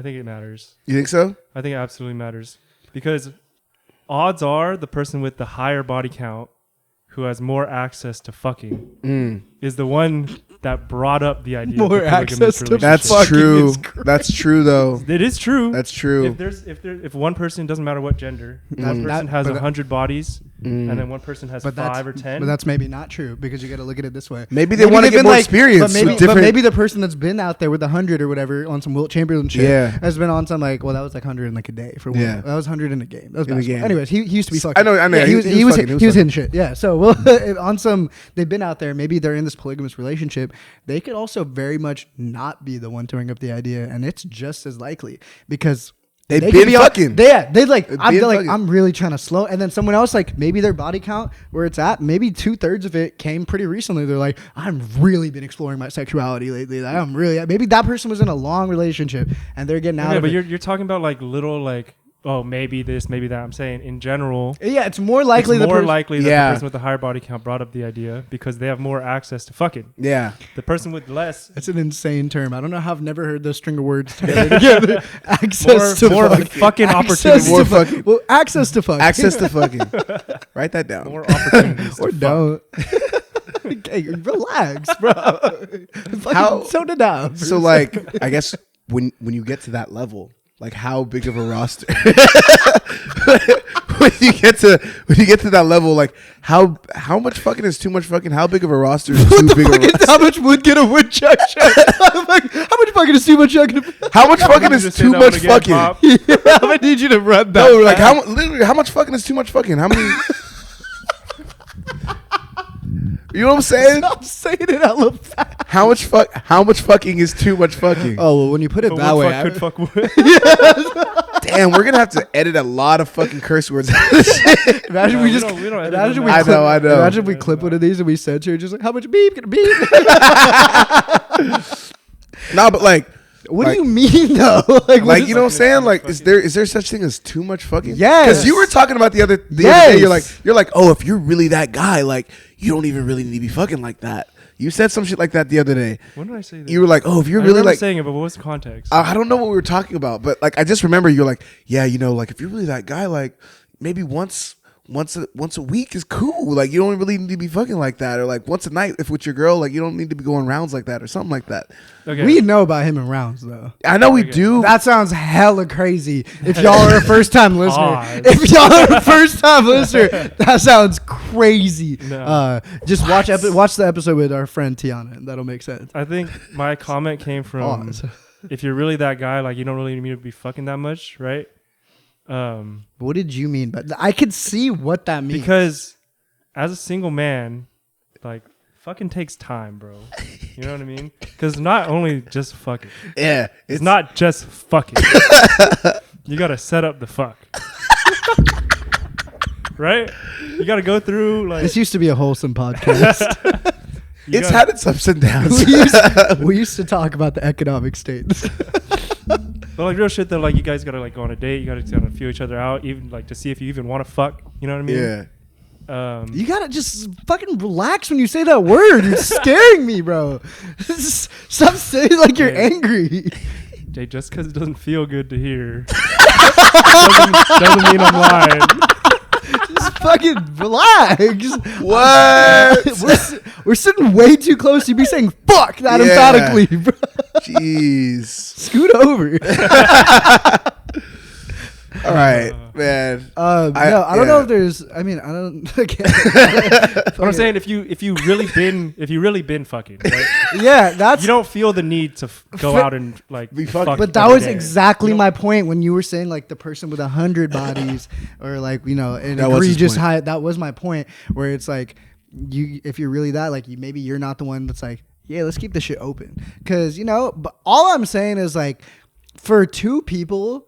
think it matters. You think so? I think it absolutely matters because odds are the person with the higher body count who has more access to fucking is the one that brought up the idea more of access to That's fucking true. That's true though. It is true. That's true. If one person, doesn't matter what gender, one person has 100 bodies and then one person has 5 or 10. But that's maybe not true because you got to look at it this way. Maybe they want to get more experience. But maybe the person that's been out there with 100 or whatever on some Wilt Chamberlain shit has been on some like, well, that was like 100 in like a day for one. That was 100 in a game. That was in a game. Anyways, he used to be fucking. I know. Yeah, he was hitting shit. Yeah. So on some, they've been out there. Maybe they're in this polygamous relationship. They could also very much not be the one to bring up the idea, and it's just as likely because they've been fucking. I'm really trying to slow, and then someone else like maybe their body count where it's at, maybe 2/3 of it came pretty recently. They're like, I've really been exploring my sexuality lately. Maybe that person was in a long relationship and they're getting out of it. But you're talking about like little like. Oh, maybe this, maybe that. I'm saying in general. Yeah, it's more likely that the person with the higher body count brought up the idea because they have more access to fucking. Yeah. The person with less. That's an insane term. I don't know how I've never heard those string of words together. Access to fucking opportunities. More fucking. Well, access to fucking. Access to fucking. Write that down. More opportunities. Or don't. Okay, relax, bro. Tone it down. So, like, I guess when you get to that level. Like how big of a roster? when you get to that level, like how much fucking is too much fucking? How big of a roster is too big of a roster? How much would get a woodchuck? How much fucking is too much fucking? How much fucking is too much fucking? I'm gonna need you to run that. No, like how much fucking is too much fucking? How many? You know what I'm saying? Stop saying it out loud. How much fucking is too much fucking? Oh, well, when you put it that way, could fuck with. Damn, we're gonna have to edit a lot of fucking curse words. Imagine we don't edit imagine we I clip, know. Imagine we clip one of these and we said to her just like, how much beep? Nah, but like. What do you mean though? Like you know what I'm saying? Like is there such thing as too much fucking? Yes. Because you were talking about the other day. You're like, oh, if you're really that guy, like you don't even really need to be fucking like that. You said some shit like that the other day. When did I say that? You were like, oh, if you're really like saying it, but what was the context? I don't know what we were talking about, but like I just remember you're like, yeah, you know, like if you're really that guy, like maybe once once a week is cool. Like you don't really need to be fucking like that, or like once a night if with your girl. Like you don't need to be going rounds like that or something like that. Okay. We know about him in rounds though. I know we do. That sounds hella crazy. If y'all are a first time listener, Pause. if y'all are a first time listener, that sounds crazy. No. Just watch the episode with our friend Tiana. That'll make sense. I think my comment came from Pause. if you're really that guy, like you don't really need to be fucking that much, right? What did you mean? But I could see what that means. Because as a single man, like fucking takes time, bro. You know what I mean? Because not only just fucking. Yeah, It's not just fucking. You gotta set up the fuck. Right? You gotta go through like. This used to be a wholesome podcast. It's had its ups and downs. we used to talk about the economic state. But like real shit though, like you guys gotta like go on a date. You gotta kind of feel each other out, even like to see if you even want to fuck. You know what I mean? Yeah. You gotta just fucking relax when you say that word. You're scaring me, bro. Stop saying like you're angry. Jay, just because it doesn't feel good to hear doesn't mean I'm lying. Just fucking relax. What? We're sitting way too close. You'd be saying fuck that emphatically, bro. Jeez. Scoot over. All right, man. No, I don't know if there's. I mean, I don't. What I'm saying, if you really been fucking, right? Yeah, that's. You don't feel the need to go out and like Be fucking. fuck But that every was day. exactly my point when you were saying like the person with 100 bodies or like an That was his egregious point. high. That was my point where it's like if you're really that like maybe you're not the one that's like let's keep this shit open because but all I'm saying is like for two people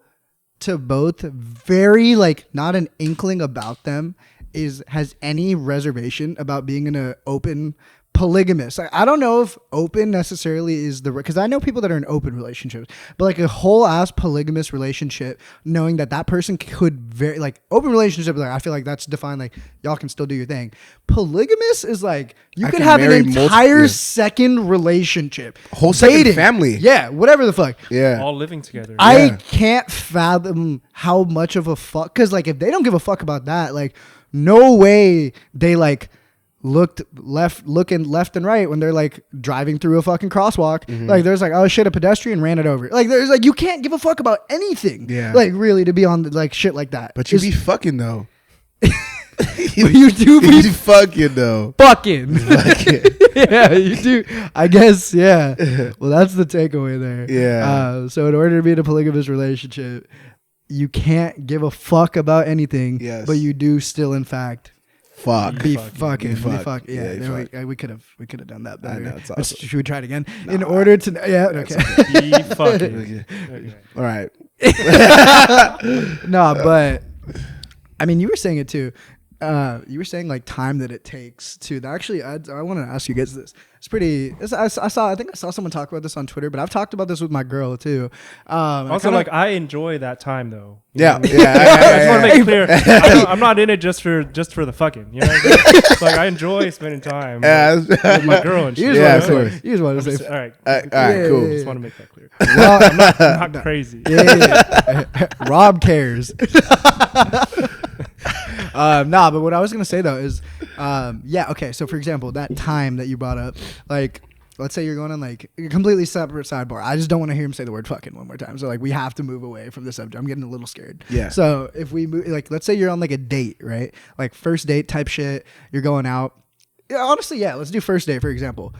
to both very like not an inkling about them has any reservation about being in an open polygamous. I don't know if open necessarily is because I know people that are in open relationships, but like a whole ass polygamous relationship, knowing that person could very like open relationship. Like I feel like that's defined like y'all can still do your thing. Polygamous is like you could have an entire second relationship, Whole second family. yeah, whatever the fuck. Yeah. all living together. I can't fathom how much of a fuck because like if they don't give a fuck about that, like no way they like looking left and right when they're like driving through a fucking crosswalk. Like there's like, oh shit, a pedestrian ran it over. Like there's like you can't give a fuck about anything. Yeah. Like really to be on like shit like that. But you be fucking though. you do be You fucking though. fucking. Yeah, you do. I guess. Yeah. Well, that's the takeaway there. Yeah. So in order to be in a polygamous relationship, you can't give a fuck about anything. Yes. But you do still, in fact. Fuck. Be fucking. Be Be fuck. fuck. Yeah, Yeah, fuck. we could have done that better. I know, it's awesome. Should we try it again? In order to okay. Be fucking. Okay. All right. No, but I mean, you were saying it too. You were saying like time that it takes to actually. I want to ask you guys this. It's pretty. I think I saw someone talk about this on Twitter, but I've talked about this with my girl too. Also, I enjoy that time though. You Yeah. know what I mean? Yeah. I just want to make it clear. I'm not in it just for the fucking. You know what I mean? Like I enjoy spending time with my girl and shit. Yeah, of course. You just want to say. All right. All right. Cool. Just want to make that clear. Well, I'm not crazy. yeah. Rob cares. But what I was gonna say though is, okay. So for example, that time that you brought up, like, let's say you're going on like a completely separate sidebar. I just don't want to hear him say the word fucking one more time. So like, we have to move away from the subject. I'm getting a little scared. Yeah. So if we move, like, let's say you're on like a date, right? Like first date type shit. You're going out. Yeah, honestly, yeah. Let's do first date for example.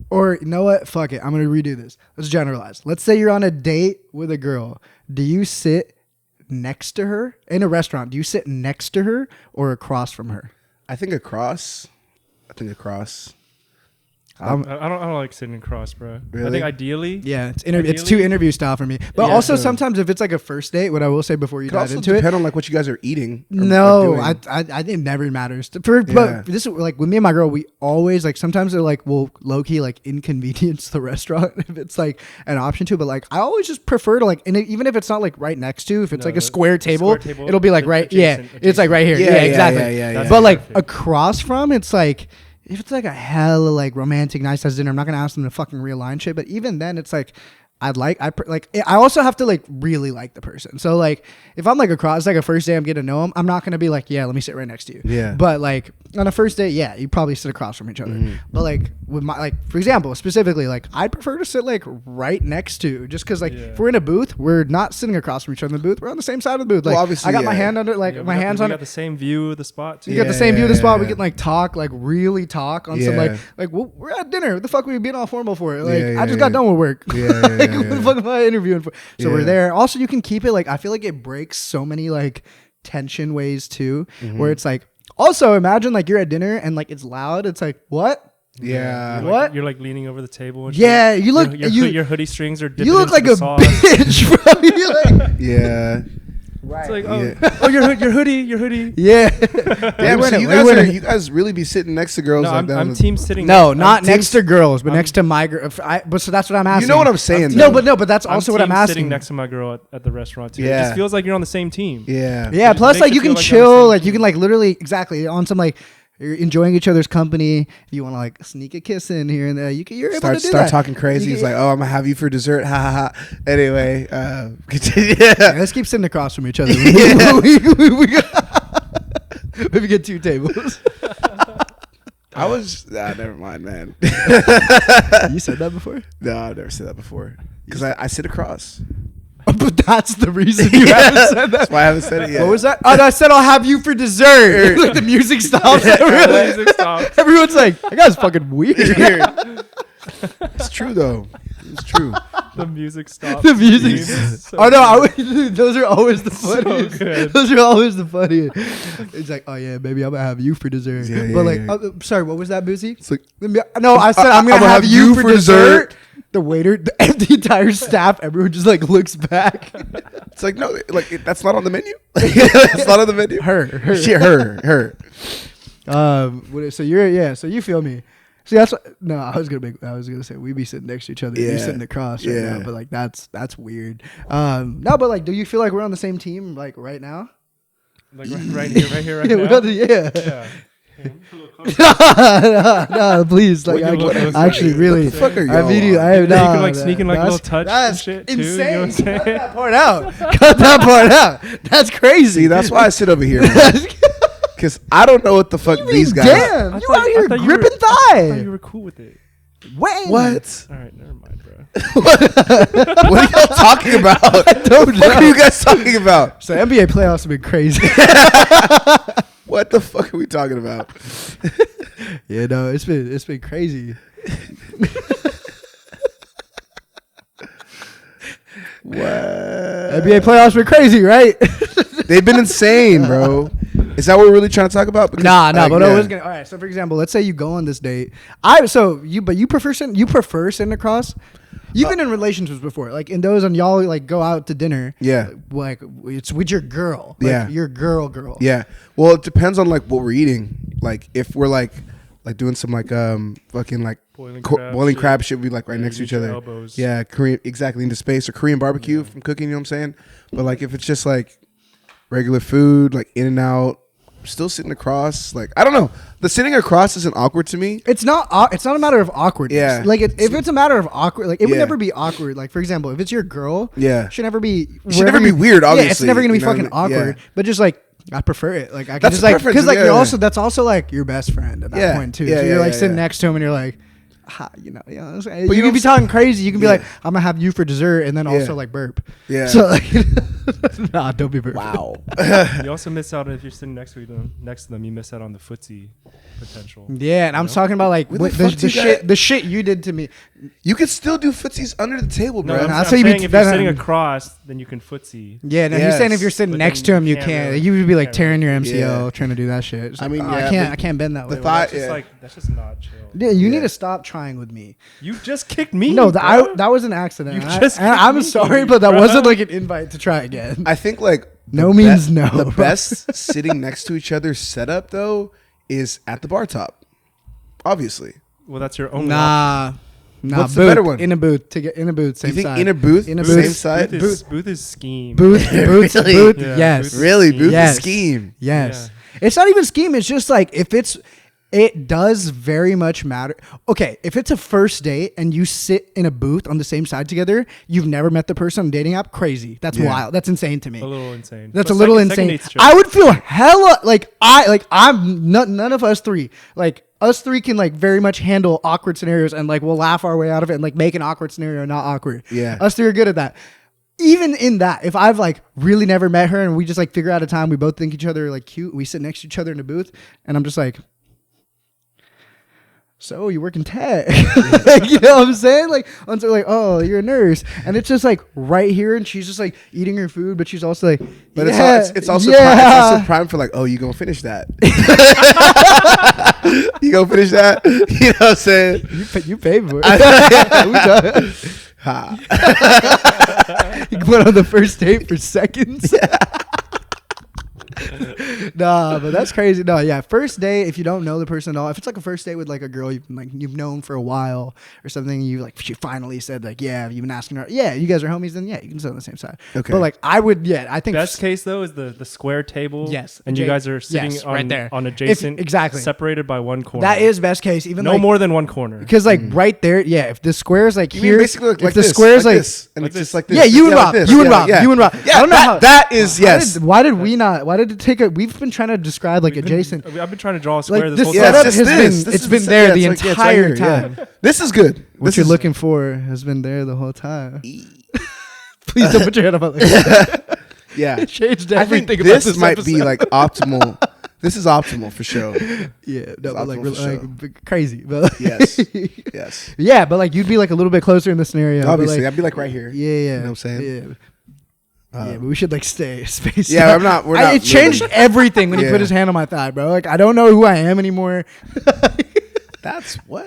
Or you know what? Fuck it. I'm gonna redo this. Let's generalize. Let's say you're on a date with a girl. Do you sit next to her in a restaurant? Do you sit next to her or across from her? I think across. I don't like sitting across, bro. Really? I think ideally. Yeah, it's too interview style for me. But Yeah, also so- sometimes if it's like a first date, what I will say before you Could dive also into it. depend on like what you guys are eating. or No, doing. I think it never matters. Yeah. But this is like with me and my girl, we always like sometimes they're like we'll low key like inconvenience the restaurant if it's like an option to. But like I always just prefer to like, and even if it's not like right next to, if it's No, like a square table, table, it'll be like right, adjacent- it's like right here, Yeah, yeah, yeah, exactly. yeah. But like Perfect. across from, it's like if it's like a hella like romantic nice ass dinner, I'm not gonna ask them to fucking realign shit. But even then, it's like I also have to like really like the person. So like if I'm like across like a first day I'm getting to know him, I'm not gonna be like, yeah, let me sit right next to you. Yeah. But like on a first date, yeah, you probably sit across from each other. But like with my like for example, specifically, like I'd prefer to sit like right next to, just because like if we're in a booth, we're not sitting across from each other in the booth. We're on the same side of the booth. Like obviously, I got my hand under like my hands on We it. got the same view of the spot too. You got the same view of the spot. We yeah. can like talk, like really talk on some like well, we're at dinner. What the fuck are we being all formal for? Like I just got done with work. Like, what the fuck am I interviewing for? So we're there. Also, you can keep it like I feel like it breaks so many like tension ways too, where it's like also imagine like you're at dinner and like it's loud. It's like what? Yeah. What? You're like leaning over the table. And Yeah, shit. you look Your hoodie strings are dipping you look into like the a sauce. bitch, bro. You're like, Yeah. It's like oh your hoodie. yeah. Damn, so you guys really be sitting next to girls No, like that? I'm team sitting. No, I'm not team next to girls, but next to my girl. But so that's what I'm asking. You know what I'm saying? No, though. but that's also what I'm team asking. Sitting next to my girl at the restaurant too. Yeah. It just feels like you're on the same team. Yeah. Yeah. It Plus, makes like it you feel can like chill. I'm the same Like you team. can like literally exactly on some like you're enjoying each other's company. You want to like sneak a kiss in here and there. You're able to do Start that. talking crazy. He's like, "Oh, I'm gonna have you for dessert." Ha ha ha. Anyway, continue. Yeah, let's keep sitting across from each other. Maybe get 2 tables. I was never mind, man. You said that before? No, I've never said that before because I sit across. But that's the reason you haven't said that. That's why I haven't said it yet. What was that? Oh, no, I said I'll have you for dessert. Like the music stops. The music stops. Everyone's like, that guy's fucking weird. It's true though. It's true. The music stops. The music. Memes. So Oh no, good. those are always the So funniest. good. Those are always the funniest. It's like, oh yeah, baby, I'm gonna have you for dessert. Yeah, but yeah, like, yeah. sorry, what was that, Boozy? It's like No, I said I'm gonna I'ma have you for dessert. The waiter, the entire staff, everyone just like looks back. it's like no, like that's not on the menu. That's not on the menu. Her. Shit, her. So so you feel me? See, that's no. I was gonna say we be sitting next to each other. Yeah. You sitting across right now, but like that's weird. No, but like, do you feel like we're on the same team like right now? Like right here, right Yeah, now. yeah. Yeah. no, please, like, actually, really. What the fuck are I y'all mean, on? I have You can like sneak in like a little touch and That's shit too. insane. You know what I'm saying? Cut that part out. Cut that part out. That's crazy. See, that's why I sit over here. Because I don't know what the fuck these guys. Damn, I you thought- out here I thought you gripping I thought you thigh. were cool with it. Wait, What? All right, never mind, bro. What are y'all talking about? don't What are you guys talking about? So NBA playoffs have been crazy. What the fuck are we talking about? Yeah, no, it's been crazy. What? NBA playoffs been crazy, right? They've been insane, bro. Is that what we're really trying to talk about? Because, Nah, but I yeah. was gonna. All right, so for example, let's say you go on this date. You prefer sitting across. You've been in relationships before, like in those, and y'all like go out to dinner. Yeah. Like it's with your girl. Like, Yeah. your girl. Yeah. Well, it depends on like what we're eating. Like if we're like doing some like fucking like boiling crab shit, we like right next to each other. Elbows. Yeah, Korean exactly into space or Korean barbecue from cooking. You know what I'm saying? But like if it's just like regular food, like in and out, still sitting across. Like I don't know. The sitting across isn't awkward to me. It's not a matter of awkwardness. Yeah. Like if it's a matter of awkward, like it would Yeah. never be awkward. Like for example, if it's your girl, Yeah. it should never be. It should never be weird. Obviously, Yeah, it's never gonna be you know what fucking I mean? awkward. Yeah. But just like I prefer it. Like I can That's just the like preference, because like yeah. you're also that's also like your best friend at that Yeah. point too. Yeah, so yeah, you're like yeah, sitting yeah. next to him and you're like. You know what I'm saying? But You you can be know- talking crazy. You can be Yeah. like, "I'm gonna have you for dessert," and then Yeah. also like burp. Yeah. So like, nah, don't be burp. Wow. You also miss out if you're sitting next to them. You miss out on the footsie potential. Yeah, and I'm You know? talking about like What the what fuck do you got? the shit you did to me. You could still do footsies under the table, No, bro. I'm, I'll I'm say you be saying if you're better- sitting across, then you can footsie. Yeah, no, he's Yes. saying if you're sitting But next then to him, you you can't can't. really- You would be like can't tearing your really- MCL Yeah. trying to do that shit. It's I like, mean, oh, yeah, I can't bend that the way. thought- That's just yeah. that's just not chill. Yeah, you need Yeah. to stop trying with me. You just kicked me. No, bro. that was an accident. You just and I'm kicked me, sorry, but that bro. wasn't like an invite to try again. I think like No the means no. The best sitting next to each other setup though is at the bar top. Obviously. Well, that's your only. Nah, What's the booth, better one? In a booth to get in a booth. Same You think side. in a booth, In a same booth. side? Booth is scheme. Booth. Really? Booth. Yeah, Yes. booth is Really, scheme. booth Yes. is scheme. Yes. It's not even scheme. It's just like if it's It does very much matter. Okay, if it's a first date and you sit in a booth on the same side together, you've never met the person on a dating app, crazy. That's wild. That's insane to me. A little insane. That's But a little second insane. date's chill. I would feel hella I'm none of us three. Like us three can like very much handle awkward scenarios and like we'll laugh our way out of it and like make an awkward scenario not awkward. Yeah. Us three are good at that. Even in that, if I've like really never met her and we just like figure out a time, we both think each other like cute, we sit next to each other in a booth and I'm just like, so you work in tech. You know what I'm saying? Like, until like, oh, you're a nurse. And it's just like right here and she's just like eating her food, but she's also like, But yeah, it's also yeah. prime for like, oh, you gonna finish that? You gonna finish that? You know what I'm saying? You paid for it. You went on the first date for seconds. Nah, but that's crazy. No, yeah, first date, if you don't know the person at all, if it's like a first date with like a girl you've known for a while or something, you like she finally said like, yeah, you've been asking her, yeah, you guys are homies, then yeah, you can sit on the same side. Okay. But like I would, yeah, I think Best case though is the square table. Yes. And you guys are sitting Yes, on, right there. on adjacent, exactly. separated by one corner. that is best case. Even no like, more than one corner. because like right there, yeah. If the square is like You mean here, basically if like the this, square is like this, and like it's this. just like this. yeah, you and like Rob, this. you and Yeah, Rob, yeah. you and Rob. Yeah, I don't know how. that is yes. Why did we not? Why did it take a? We've been trying to describe like adjacent. I've been trying to draw a square Like this this whole setup time. has been it's been there the entire time. This is good. What This you're is- looking for has been there the whole time. Please don't put your hand up on that. Yeah. It changed I everything think about this this might episode. be like optimal. This is optimal for sure. Yeah, no, but like, optimal for like crazy. But Yes. Yes. yeah, but like you'd be like a little bit closer in the scenario. but, Obviously, like, I'd be like right here. yeah, yeah. You know what I'm saying? Yeah. Yeah, but we should like stay spaced. Yeah, out. I'm not- we're not It changed really- everything when he Yeah. put his hand on my thigh, bro. Like I don't know who I am anymore. That's what.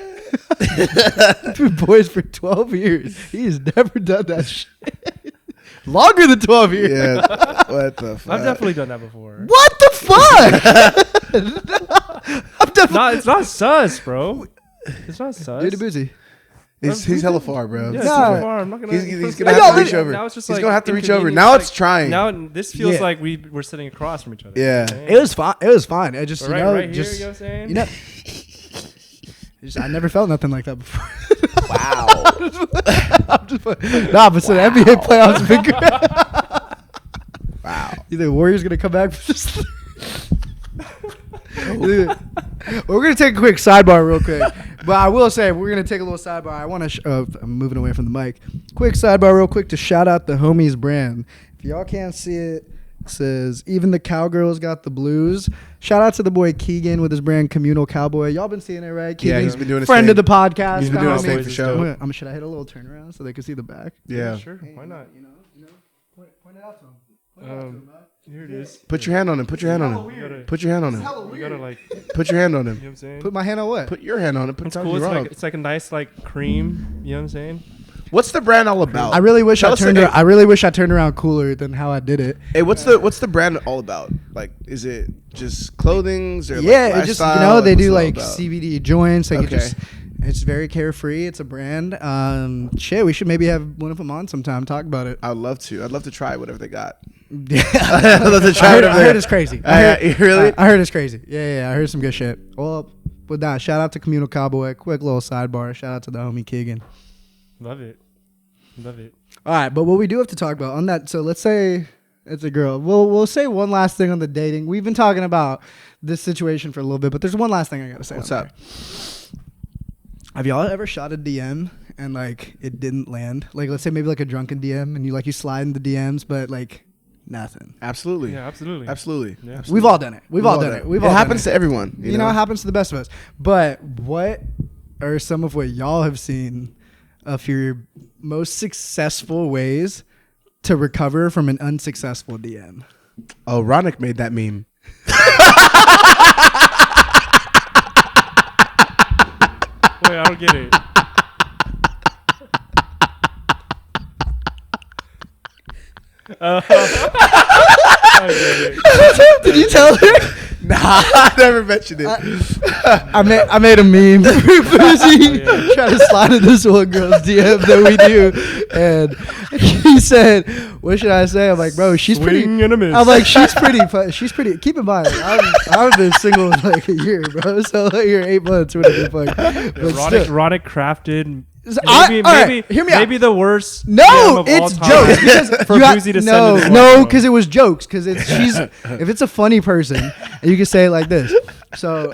We've been boys for 12 years. He's never done that shit. Longer than 12 years. Yeah. What the fuck? I've definitely done that before. What the fuck? It's not sus, bro. It's not sus. Dude, busy. He's hella far, bro. Yeah, it's Nah. too far. I'm not gonna. He's gonna have to reach over. Now it's just He's like gonna have to reach over. inconvenience, Now like, it's trying. Now this feels Yeah. like we're sitting across from each other. Yeah. You know what I'm It was fine. It was fine. I just, saying? you right, know, right here. just, You know what I'm saying? you know, I never felt nothing like that before. Wow. I'm just, nah, but so the NBA playoffs have been good. Wow. You think Warriors gonna come back for this? Well, we're gonna take a quick sidebar real quick, but I will say we're gonna take a little sidebar. I want to. I'm moving away from the mic. Quick sidebar, real quick, to shout out the Homies brand. If y'all can't see it, it says even the cowgirls got the blues. Shout out to the boy Keegan with his brand Communal Cowboy. Y'all been seeing it, right? Yeah, Keegan, he's been doing his friend thing. of the podcast. He's been the doing his homie. thing for sure. Should I hit a little turnaround so they can see the back? Yeah. Sure. Why not? Point it out to him. Here it is. Put your hand on him. Put your hand on him. Weird. Put your hand on him. You gotta like. You know Put your hand on him. what I'm saying? Put my hand on what? Put your hand on him. Put It's it cool. wrong. It's like a nice like cream. You know what I'm saying? What's the brand all about? I really wish Tell I us turned. the- I really wish I turned around cooler than how I did it. Hey, what's the brand all about? Like, is it just clothing? Is there, Yeah, like, it just lifestyle? they Like, do what's it all like about? CBD joints. Like Okay. it's very carefree. It's a brand. Shit, we should maybe have one of them on sometime. Talk about it. I'd love to. I'd love to try whatever they got. Yeah. I'd love to try I whatever they heard got. it's crazy. Really? I heard it's crazy. Yeah. I heard some good shit. Well, with that, shout out to Communal Cowboy. Quick little sidebar. Shout out to the homie Keegan. Love it. Love it. All right, but what we do have to talk about on that. So let's say it's a girl. We'll say one last thing on the dating. We've been talking about this situation for a little bit, but there's one last thing I gotta say. What's on up? there. Have y'all ever shot a DM and like it didn't land? Like let's say maybe like a drunken DM and you slide in the DMs, but like nothing. Absolutely. Yeah, absolutely. Absolutely. Yeah. Absolutely. We've all done it. We've all done it. We've all It done happens it. to everyone. You know, it happens to the best of us. But what are some of what y'all have seen of your most successful ways to recover from an unsuccessful DM? Oh, Ronick made that meme. Wait, I don't get it. I get it. Did you tell her? Nah, I never mentioned it. I made a meme for Boozy trying to slide in this one girl's DM that we do, and he said, "What should I say?" I'm like, "Bro, she's pretty." And a miss. I'm like, "She's pretty. She's pretty." Keep in mind, I've been single like a year, bro. So like, you're 8 months, whatever the fuck. But Erotic crafted. Maybe the worst. No, DM of it's all jokes. time Because for Boozy to send to this no, one because it was jokes. Because if it's a funny person, and you can say it like this. So,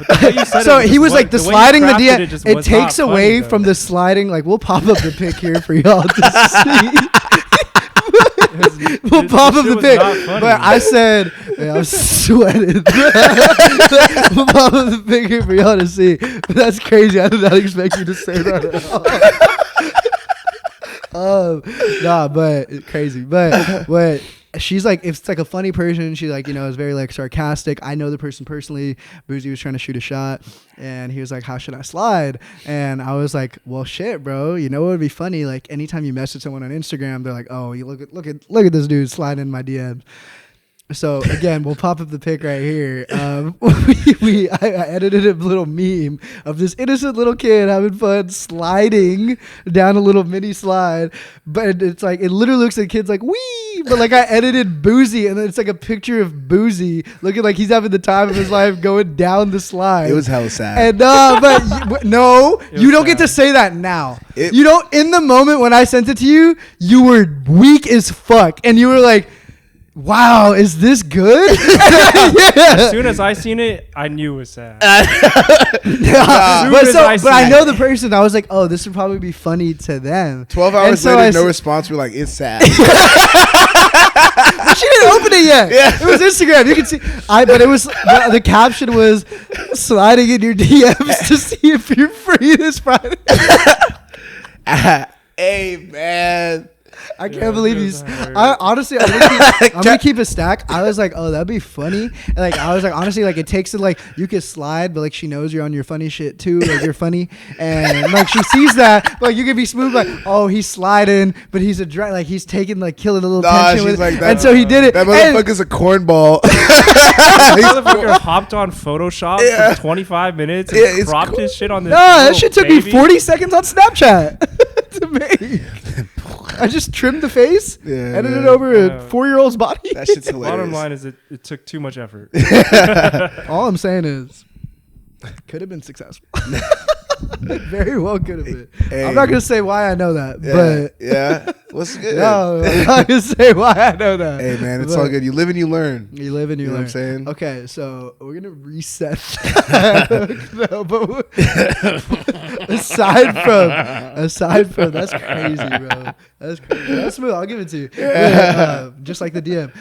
he was like the sliding the DM. It takes away from the sliding. Like we'll pop up the pic here for y'all to see. We'll pop up the pic. But I said, I'm sweating. We'll pop up the pic here for y'all to see. But that's crazy. I did not expect you to say that at all. Nah, but crazy. But she's like, if it's like a funny person, she like, is very like sarcastic. I know the person personally. Boozy was trying to shoot a shot, and he was like, "How should I slide?" And I was like, "Well, shit, bro. You know what would be funny? Like anytime you message someone on Instagram, they're like, oh, you look at this dude sliding in my DMs." So again, we'll pop up the pic right here. I edited a little meme of this innocent little kid having fun sliding down a little mini slide, but it's like it literally looks like the kid's like wee, but like I edited Boozy, and then it's like a picture of Boozy looking like he's having the time of his life going down the slide. It was hella sad. And no, you don't get to say that now. You don't. In the moment when I sent it to you, you were weak as fuck, and you were like, "Wow, is this good?" As soon as I seen it, I knew it was sad. But I know the person. I was like, "Oh, this would probably be funny to them." 12 hours later, no response. We're like, "It's sad." But she didn't open it yet. Yeah. It was Instagram. You can see. But it was the caption was sliding in your DMs to see if you're free this Friday. Hey man. I can't believe he's. Honestly, I'm gonna keep a stack. I was like, oh, that'd be funny. And like, I was like, honestly, like it takes it like you could slide, but like she knows you're on your funny shit too. Like you're funny, and like she sees that. But like, you could be smooth, like, oh, he's sliding, but he's like he's taking like killing a little tension with. Like that, and so he did it. That motherfucker's a cornball. That motherfucker hopped on Photoshop for 25 minutes and cropped his shit on this. No, that shit took me 40 seconds on Snapchat to make. I just trimmed the face, edited over a 4-year-old's body. That shit's hilarious. Bottom line is it took too much effort. All I'm saying is, could have been successful. Very well could have been. Hey. I'm not gonna say why I know that, but what's good? No, I'm not gonna say why I know that. Hey man, it's all good. You live and you learn. You live and you learn. Know what I'm saying? Okay, so we're gonna reset. No, but aside from that's crazy, bro. That's crazy. That's smooth. I'll give it to you. Just like the DM.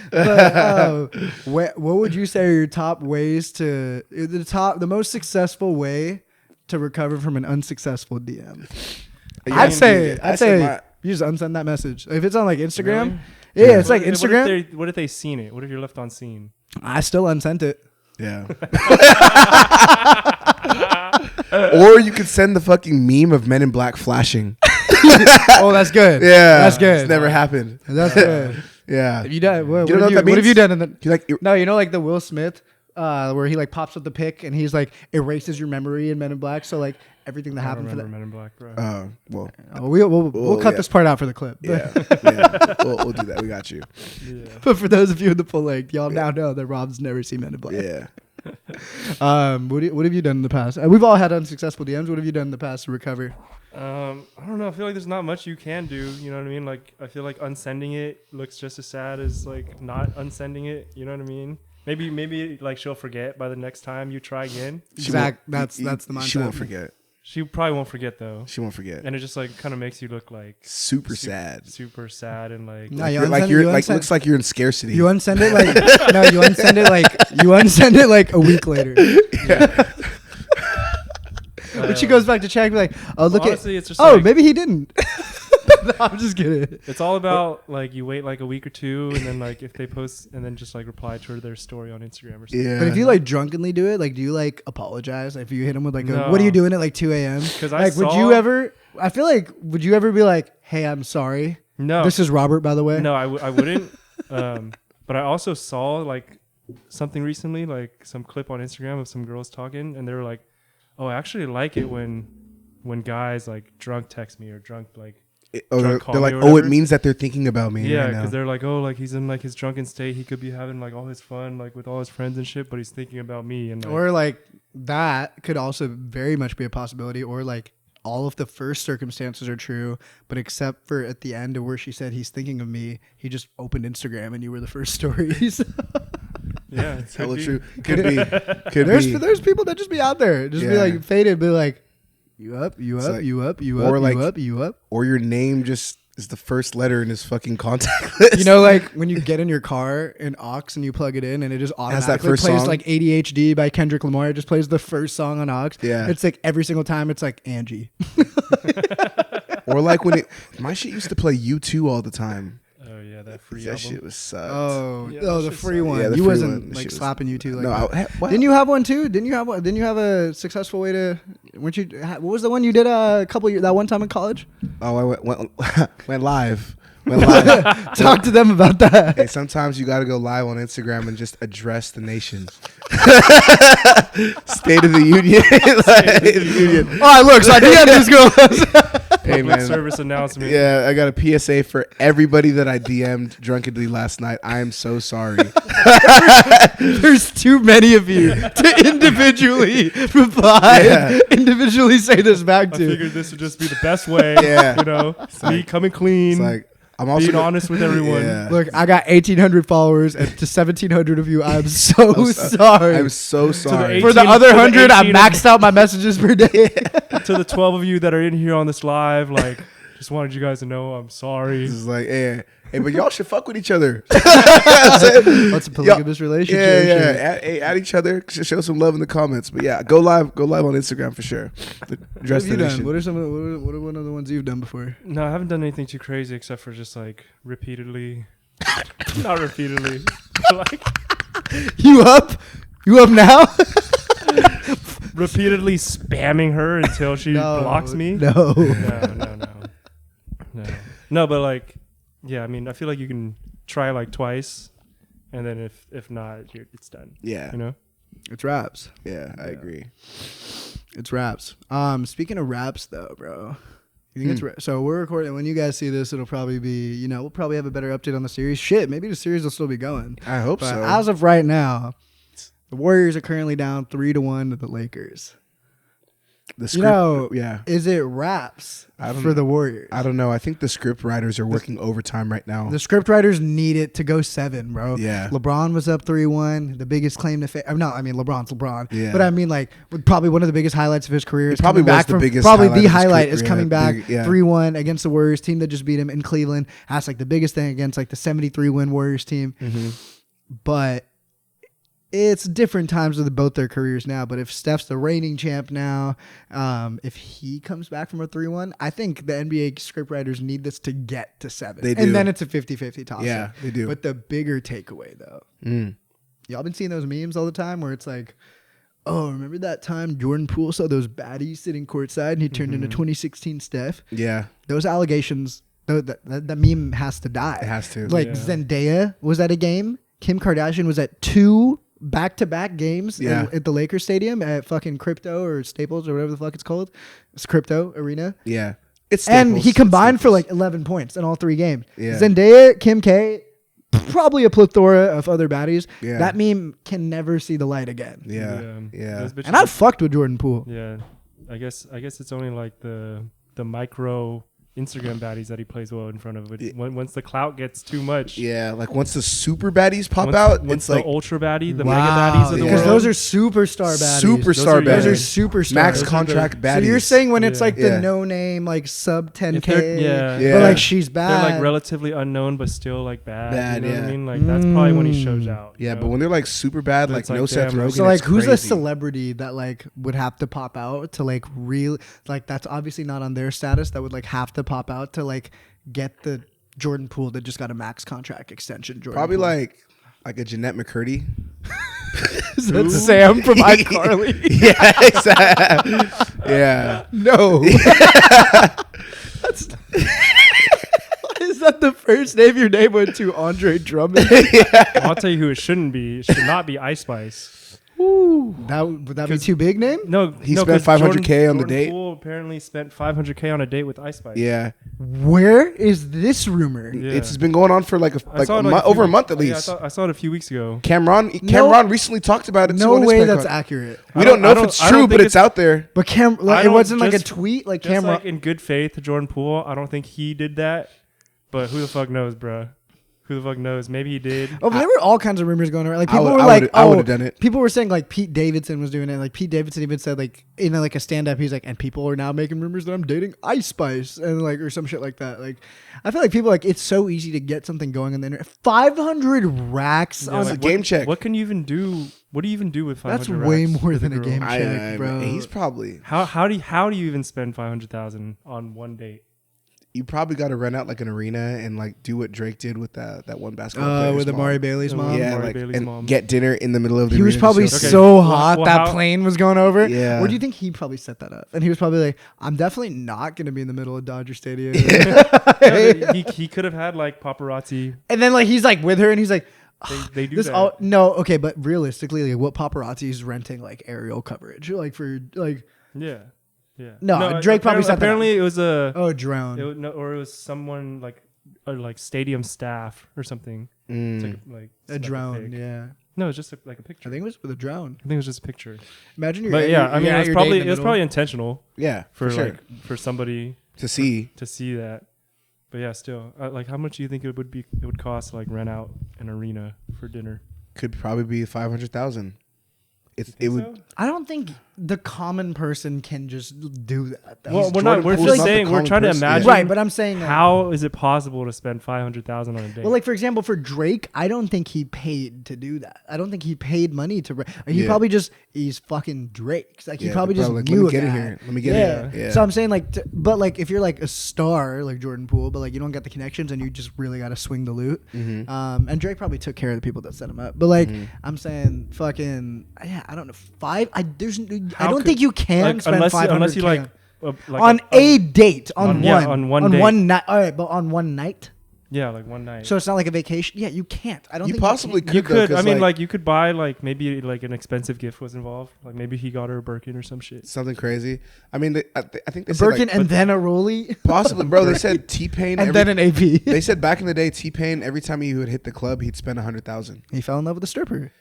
But what would you say are your top ways the most successful way to recover from an unsuccessful DM? I'd say you just unsend that message. If it's on like Instagram, it's like Instagram. What if they seen it? What if you're left on scene? I still unsent it. Yeah. Or you could send the fucking meme of Men in Black flashing. Oh, that's good. Yeah, that's good. It's never happened. That's good. Yeah. Have you done? What have you done? In the, no, you know, like the Will Smith. Where he like pops up the pic and he's like erases your memory in Men in Black. So like everything that happened for that. Men in Black, bro. We'll cut this part out for the clip. Yeah, we'll do that. We got you. Yeah. But for those of you in the full length, y'all now know that Rob's never seen Men in Black. Yeah. What have you done in the past? We've all had unsuccessful DMs. What have you done in the past to recover? I don't know. I feel like there's not much you can do. You know what I mean? Like I feel like unsending it looks just as sad as like not unsending it. You know what I mean? Maybe like she'll forget by the next time you try again. That's the mindset. She won't forget. She probably won't forget though. She won't forget. And it just like kind of makes you look like super sad and like looks like you're in scarcity. You unsend it like you unsend it like a week later. Yeah. But she goes back to check, be like, oh look honestly, it's just maybe he didn't. No, I'm just kidding. It's all about like you wait like a week or two, and then like if they post, and then just like reply to their story on Instagram or something. Yeah. But if you like drunkenly do it, like do you like apologize if you hit them with like what are you doing at like 2 a.m.? Because would you ever? I feel like would you ever be like, hey, I'm sorry. No. This is Robert, by the way. No, I wouldn't. But I also saw like something recently, like some clip on Instagram of some girls talking, and they were like, "Oh, I actually like it when guys like drunk text me or drunk like." They're call like, me or oh, it whatever." means that they're thinking about me. Yeah, right because now. they're like, oh, like he's in like his drunken state. He could be having like all his fun, like with all his friends and shit, but he's thinking about me. And like, Or like that could also very much be a possibility. Or like all of the first circumstances are true, but except for at the end of where she said he's thinking of me, he just opened Instagram and you were the first stories. yeah, it's hella true. Could be. Could there's be. there's people that just be out there, just be Yeah. like faded, be like, you up, you It's up, like- you up, you or up, like- you up, you up. Or your name just is the first letter in his fucking contact list. You know, like when you get in your car in aux and you plug it in and it just Has that automatically first plays song? like ADHD by Kendrick Lamar. It just plays the first song on aux. Yeah. It's like every single time it's like Angie. Or like when my shit used to play U2 all the time. oh yeah, that free That album. shit was sucked. Oh, Yeah, oh, that the shit free sucked. one. Yeah, the you free wasn't one, that like shit was- slapping you too. Like no, that. what? Didn't you have one too? Didn't you have a successful way to? Weren't you? What was the one you did a couple years, that one time in college? Oh, I went live. Went live. Talk to them about that. Hey, sometimes you got to go live on Instagram and just address the nation. State of the Union. State of the Union. All right, look, so I DM'd this girl. Hey, Public man. service announcement. Yeah, I got a PSA for everybody that I DM'd drunkenly last night. I am so sorry. There's too many of you to individually reply, Yeah. individually say this back I to. figured this would just be the best way. Yeah. You know, me coming clean, It's like I'm also being honest with everyone. Yeah. Look, I got 1,800 followers, and to 1,700 of you, I'm so sorry. I'm so sorry. For the 18 other to the 100, I 18 maxed out my messages per day. To the 12 of you that are in here on this live, like, just wanted you guys to know I'm sorry. This is like, hey, but y'all should fuck with each other. What's a polygamous relationship? Add each other. Show some love in the comments. But yeah, go live on Instagram for sure. What Address have you the done? nation. What are one of the ones you've done before? No, I haven't done anything too crazy except for just like repeatedly, not repeatedly, but like You up? You up now? repeatedly spamming her until she blocks me. No. No, but like, yeah, I mean, I feel like you can try like twice, and then if not, it's done. Yeah, You know? It's raps. yeah, I agree. It's raps. Speaking of raps, though, bro. You think it's so we're recording. When you guys see this, it'll probably be, we'll probably have a better update on the series. Shit, maybe the series will still be going. I hope But so. as of right now, the Warriors are currently down 3-1 to the Lakers. The script, yeah. Is it raps I don't for know. the Warriors? I don't know. I think the script writers are working overtime right now. The script writers need it to go 7, bro. Yeah. LeBron was up 3-1. The biggest claim to fame. No, I mean LeBron's LeBron. Yeah. But I mean, like, probably one of the biggest highlights of his career. Is probably coming was back the from, biggest probably highlight the of his highlight career. is coming Yeah, back yeah. 3-1 against the Warriors team that just beat him in Cleveland. That's like the biggest thing against like the 73-win Warriors team. Mm-hmm. But it's different times of both their careers now. But if Steph's the reigning champ now, if he comes back from a 3-1, I think the NBA scriptwriters need this to get to 7. They do. And then it's a 50-50 toss. Yeah, they do. But the bigger takeaway, though, y'all been seeing those memes all the time where it's like, oh, remember that time Jordan Poole saw those baddies sitting courtside and he turned into 2016 Steph? Yeah, Those allegations, that meme has to die. it has to. Like Yeah. Zendaya was at a game. Kim Kardashian was at 2 back-to-back games Yeah. at the Lakers Stadium at fucking Crypto or Staples or whatever the fuck it's called. It's Crypto Arena. Yeah, it's And Staples. he combined It's for Staples. like 11 points in all 3 games. Yeah. Zendaya, Kim K, probably a plethora of other baddies. Yeah. That meme can never see the light again. Yeah. Those bitches And I fucked with Jordan Poole. Yeah, I guess it's only like the micro Instagram baddies that he plays well in front of. But once the clout gets too much, Yeah, like once the super baddies pop once, out, once it's the like ultra baddie, the Wow. mega baddies of the Because world. those are superstar baddies. superstar Those Those are baddies. superstars. Max Those are contract So baddies. you're saying when it's Yeah. like the Yeah. no name, like sub If 10K, they're- yeah. Yeah. but like she's bad. they're like relatively unknown, but still like bad. Bad, you know what yeah. I mean? Like that's probably when he shows out. Yeah, you but know? when they're like super bad, But like it's like, no Seth damn, Rogen, So like, it's who's a crazy. celebrity that like would have to pop out to like real, like that's obviously not on their status, that would like have to pop out to like get the Jordan Poole that just got a max contract extension? Jordan Probably Poole. like a Jeanette McCurdy. That's Sam from iCarly. Yeah, exactly. Yeah. No. What is that the first name your name went to Andre Drummond? I'll tell you who it shouldn't be. It should not be Ice Spice. Would that be too big name? No, He spent $500K on the date. Poole apparently spent $500K on a date with Ice Spice. Yeah. Where is this rumor? Yeah. It's been going on for like I saw it over a month at least. I saw it a few weeks ago. Cameron recently talked about it. No too on way his that's podcast. accurate. We don't know if it's true, but it's out there. But it wasn't like a tweet. Like just Cameron. like in good faith, Jordan Poole. I don't think he did that, but who the fuck knows, bruh? Who the fuck knows? Maybe he did. Oh, but there were all kinds of rumors going around. Like people were I like, would have done it. People were saying like Pete Davidson was doing it. Like Pete Davidson even said like in like a stand up, he's like, and people are now making rumors that I'm dating Ice Spice and like or some shit like that. Like I feel like people like it's so easy to get something going on the internet. 500 racks on It's a game check. What can you even do? What do you even do with 500 That's racks way more with than a girl? game check, bro. He's probably. How do you even spend 500,000 on one date? You probably got to rent out like an arena and like do what Drake did with that one basketball player. With Amari Bailey's mom. Yeah, Amari like Bailey's and mom. get dinner in the middle of the He was arena probably just Okay. so hot Well, that how- plane was going over. Yeah. What do you think he probably set that up? And he was probably like, I'm definitely not going to be in the middle of Dodger Stadium. No, he could have had like paparazzi. And then like he's like with her and he's like, They do this that. all no okay, but realistically, like what paparazzi is renting like aerial coverage like for like Yeah. No, Drake probably set that up. Apparently, it was a drone. or it was someone like stadium staff or something. Mm. It's like a drone, pic. yeah. No, it's just like a picture. I think it was with a drone. it was just a picture. Imagine your But yeah, I mean, you're it at was your date in the probably middle. intentional Yeah, for sure. like for somebody To see. to see that. But yeah, still, like, how much do you think it would cost to like rent out an arena for dinner? Could probably be 500,000. It would. So? I don't think the common person can just do that. though. Well, we're Jordan not. We're Poole's just not the saying we're common trying to person. imagine. Right, but I'm saying like, How is it possible to spend 500,000 on a date? well, like for example, for Drake, I don't think he paid to do that. I don't think he paid money to. He Yeah. probably he's fucking Drake. Like he Yeah, probably they're just probably like, knew let me a get in guy. here. Let me get in here. Yeah. So I'm saying like, but like if you're like a star like Jordan Poole, but like you don't get the connections and you just really got to swing the loot. Mm-hmm. And Drake probably took care of the people that set him up. But like I'm saying, fucking I don't know. I don't think you can spend unless you like on a date on on one night. All right, but on one night. Yeah, like one night. So it's not like a vacation. Yeah, you can't. I don't. You think possibly can. you could. could. Though, I 'cause, mean, like you could buy like maybe like an expensive gift was involved. Like maybe he got her a Birkin or some shit. something crazy. I mean, I think they A said Birkin like, and then a Rollie, possibly, bro. They said T-Pain and then an AP. They said back in the day, T-Pain every time he would hit the club, he'd spend 100,000. He fell in love with a stripper.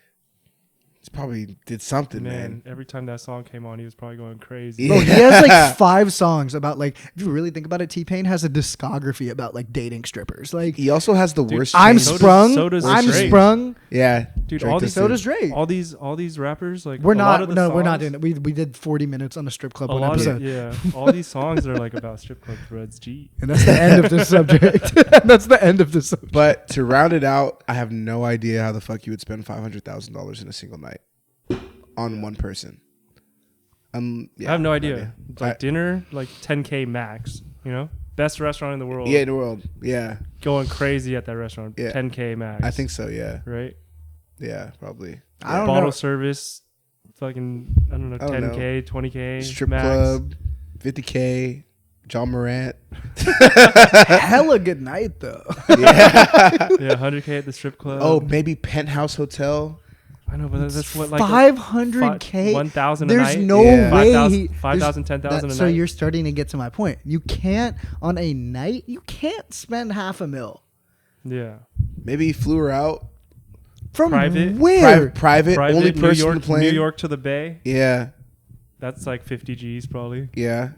He probably did something, man. Man, every time that song came on, he was probably going crazy. Yeah. Bro, he has like 5 songs about like. If you really think about it, T-Pain has a discography about like dating strippers. Like He also has the Dude, worst. I'm chain. sprung. so does I'm Drake. sprung. Yeah, Dude, Drake all does these- So too. does Drake. All these rappers like We're a lot not. of the No, we're not songs- doing it. We did 40 minutes on a strip club A one lot episode, of yeah, all these songs are like about strip club threads. Gee, and that's the end of this subject. That's the end of this subject. But to round it out, I have no idea how the fuck you would spend $500,000 in a single night on one person. Yeah, I have no idea. Like I- dinner, like 10K max. You know, best restaurant in the world. Yeah, in the world. Yeah, Going crazy at that restaurant. Yeah. 10K max. I think so. Yeah, right. yeah, probably. I don't Bottle know. service, fucking I don't know, I don't 10K, 20K Strip max. club, 50K. John Morant. Hella good night though. Yeah. Yeah, 100K at the strip club. Oh, maybe penthouse hotel. I know, but that's what like 500K. 1,000 a There's night. no Yeah. way. 5,000, 10,000 a So night. you're starting to get to my point. You can't on a night. You can't spend $500,000 Yeah. Maybe he flew her out. from Private? where? Private. Only New person York, on the plane. New York to the Bay. Yeah. That's like 50 G's probably. Yeah.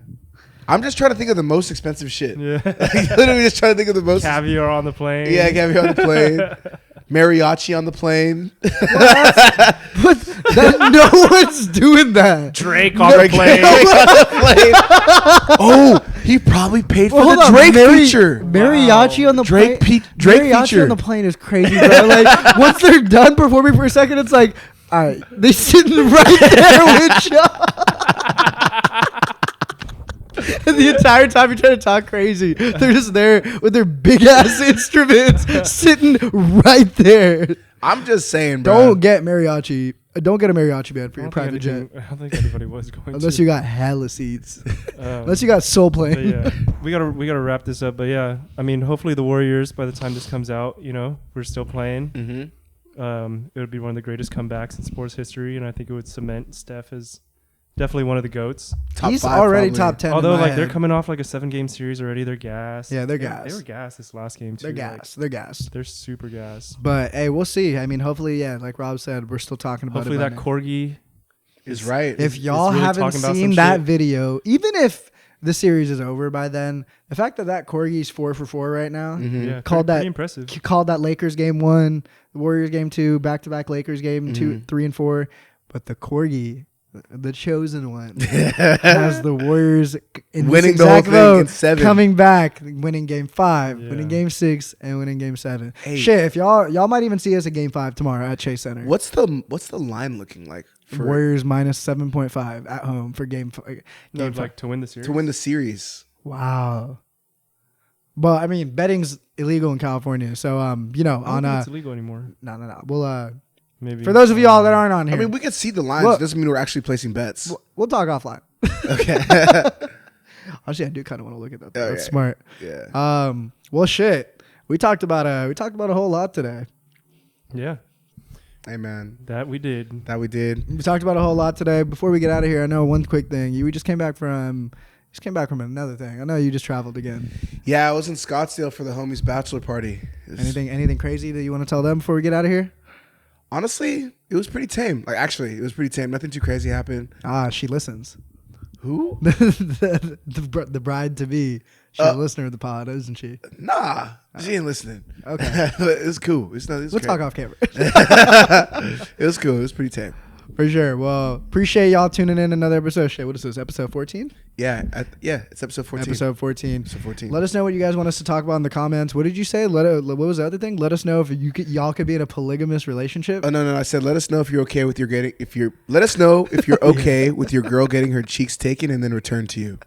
I'm just trying to think of the most expensive shit. Yeah. Like, literally just trying to think of the most. Caviar on the plane. Yeah, caviar on the plane. Mariachi on the plane. But no one's doing that. Drake on the plane. Oh, he probably paid for Hold the on, Drake feature. Mariachi on the Drake plane. Drake Mariachi feature. on the plane is crazy, bro. Like once they're done performing for a second, it's like, all right, they sitting right there with you. And the entire time you're trying to talk crazy, they're just there with their big ass instruments sitting right there. I'm just saying, bro. Don't get mariachi Don't get a mariachi band for I your don't think private jet. anything- I don't think anybody was going Unless to. you got hella seats. Um, Unless you got soul but plane. yeah, we gotta wrap this up. But yeah, I mean, hopefully the Warriors, by the time this comes out, you know, we're still playing. It would be one of the greatest comebacks in sports history, and I think it would cement Steph as definitely one of the GOATs. Top He's 5 already probably. top 10. Although, in my like, they're head. coming off like a 7-game series already. They're gassed. Yeah, they're They gassed. were gassed this last game, too. They're Like, gassed. They're gassed. they're super gassed. But hey, we'll see. I mean, hopefully, yeah, like Rob said, we're still talking about Hopefully it. that corgi Is right. If y'all really haven't talking about seen some that shit. video, even if the series is over by then, the fact that corgi's 4 for 4 right now, yeah, called pretty that impressive. called that Lakers game 1, the Warriors game 2, back-to-back Lakers game 2, 3, and 4. But the corgi, the chosen one, has the Warriors in Winning this the whole exact thing vote, in 7. coming back, winning game 5, Yeah. winning game 6, and winning game 7. Hey. Shit, if y'all might even see us at game 5 tomorrow at Chase Center. What's the line looking like for Warriors minus 7.5 at home for game 5. No, like to win the series. to win the series? Wow. But I mean, betting's illegal in California, so you know, I don't on think it's illegal anymore. no. We'll Maybe for those of y'all that aren't on here, I mean, we can see the lines. Look. It doesn't mean we're actually placing bets. we'll talk offline. Okay. Actually, I do kind of want to look at that. Oh, That's yeah. smart. Yeah. Well, shit. We talked about a whole lot today. Yeah, Hey, man. that we did. That we did. We talked about a whole lot today. Before we get out of here, I know one quick thing. We just came back from another thing. I know you just traveled again. Yeah, I was in Scottsdale for the homies' bachelor party. It was- Anything crazy that you want to tell them before we get out of here? Honestly, it was pretty tame. Like, actually, it was pretty tame. Nothing too crazy happened. She listens. Who? the bride to be. She's a listener of the pod, isn't she? Nah, she ain't listening. Okay. But it was cool. It's not. We'll talk off camera. It was cool. It was pretty tame. For sure. Well, appreciate y'all tuning in another episode. Shit, what is this? Episode 14? Yeah, it's episode 14. Episode 14. Episode 14. Let us know what you guys want us to talk about in the comments. What did you say? What was the other thing? Let us know if y'all could be in a polygamous relationship. Oh no! I said let us know if you're okay with let us know if you're okay with your girl getting her cheeks taken and then returned to you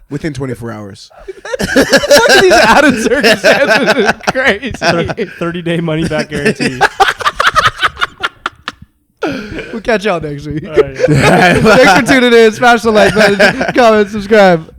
within 24 hours. These out of circumstances are crazy. 30-day money back guarantee. We'll catch y'all next week. All right, yeah. Thanks for tuning in. Smash the like button, comment, subscribe.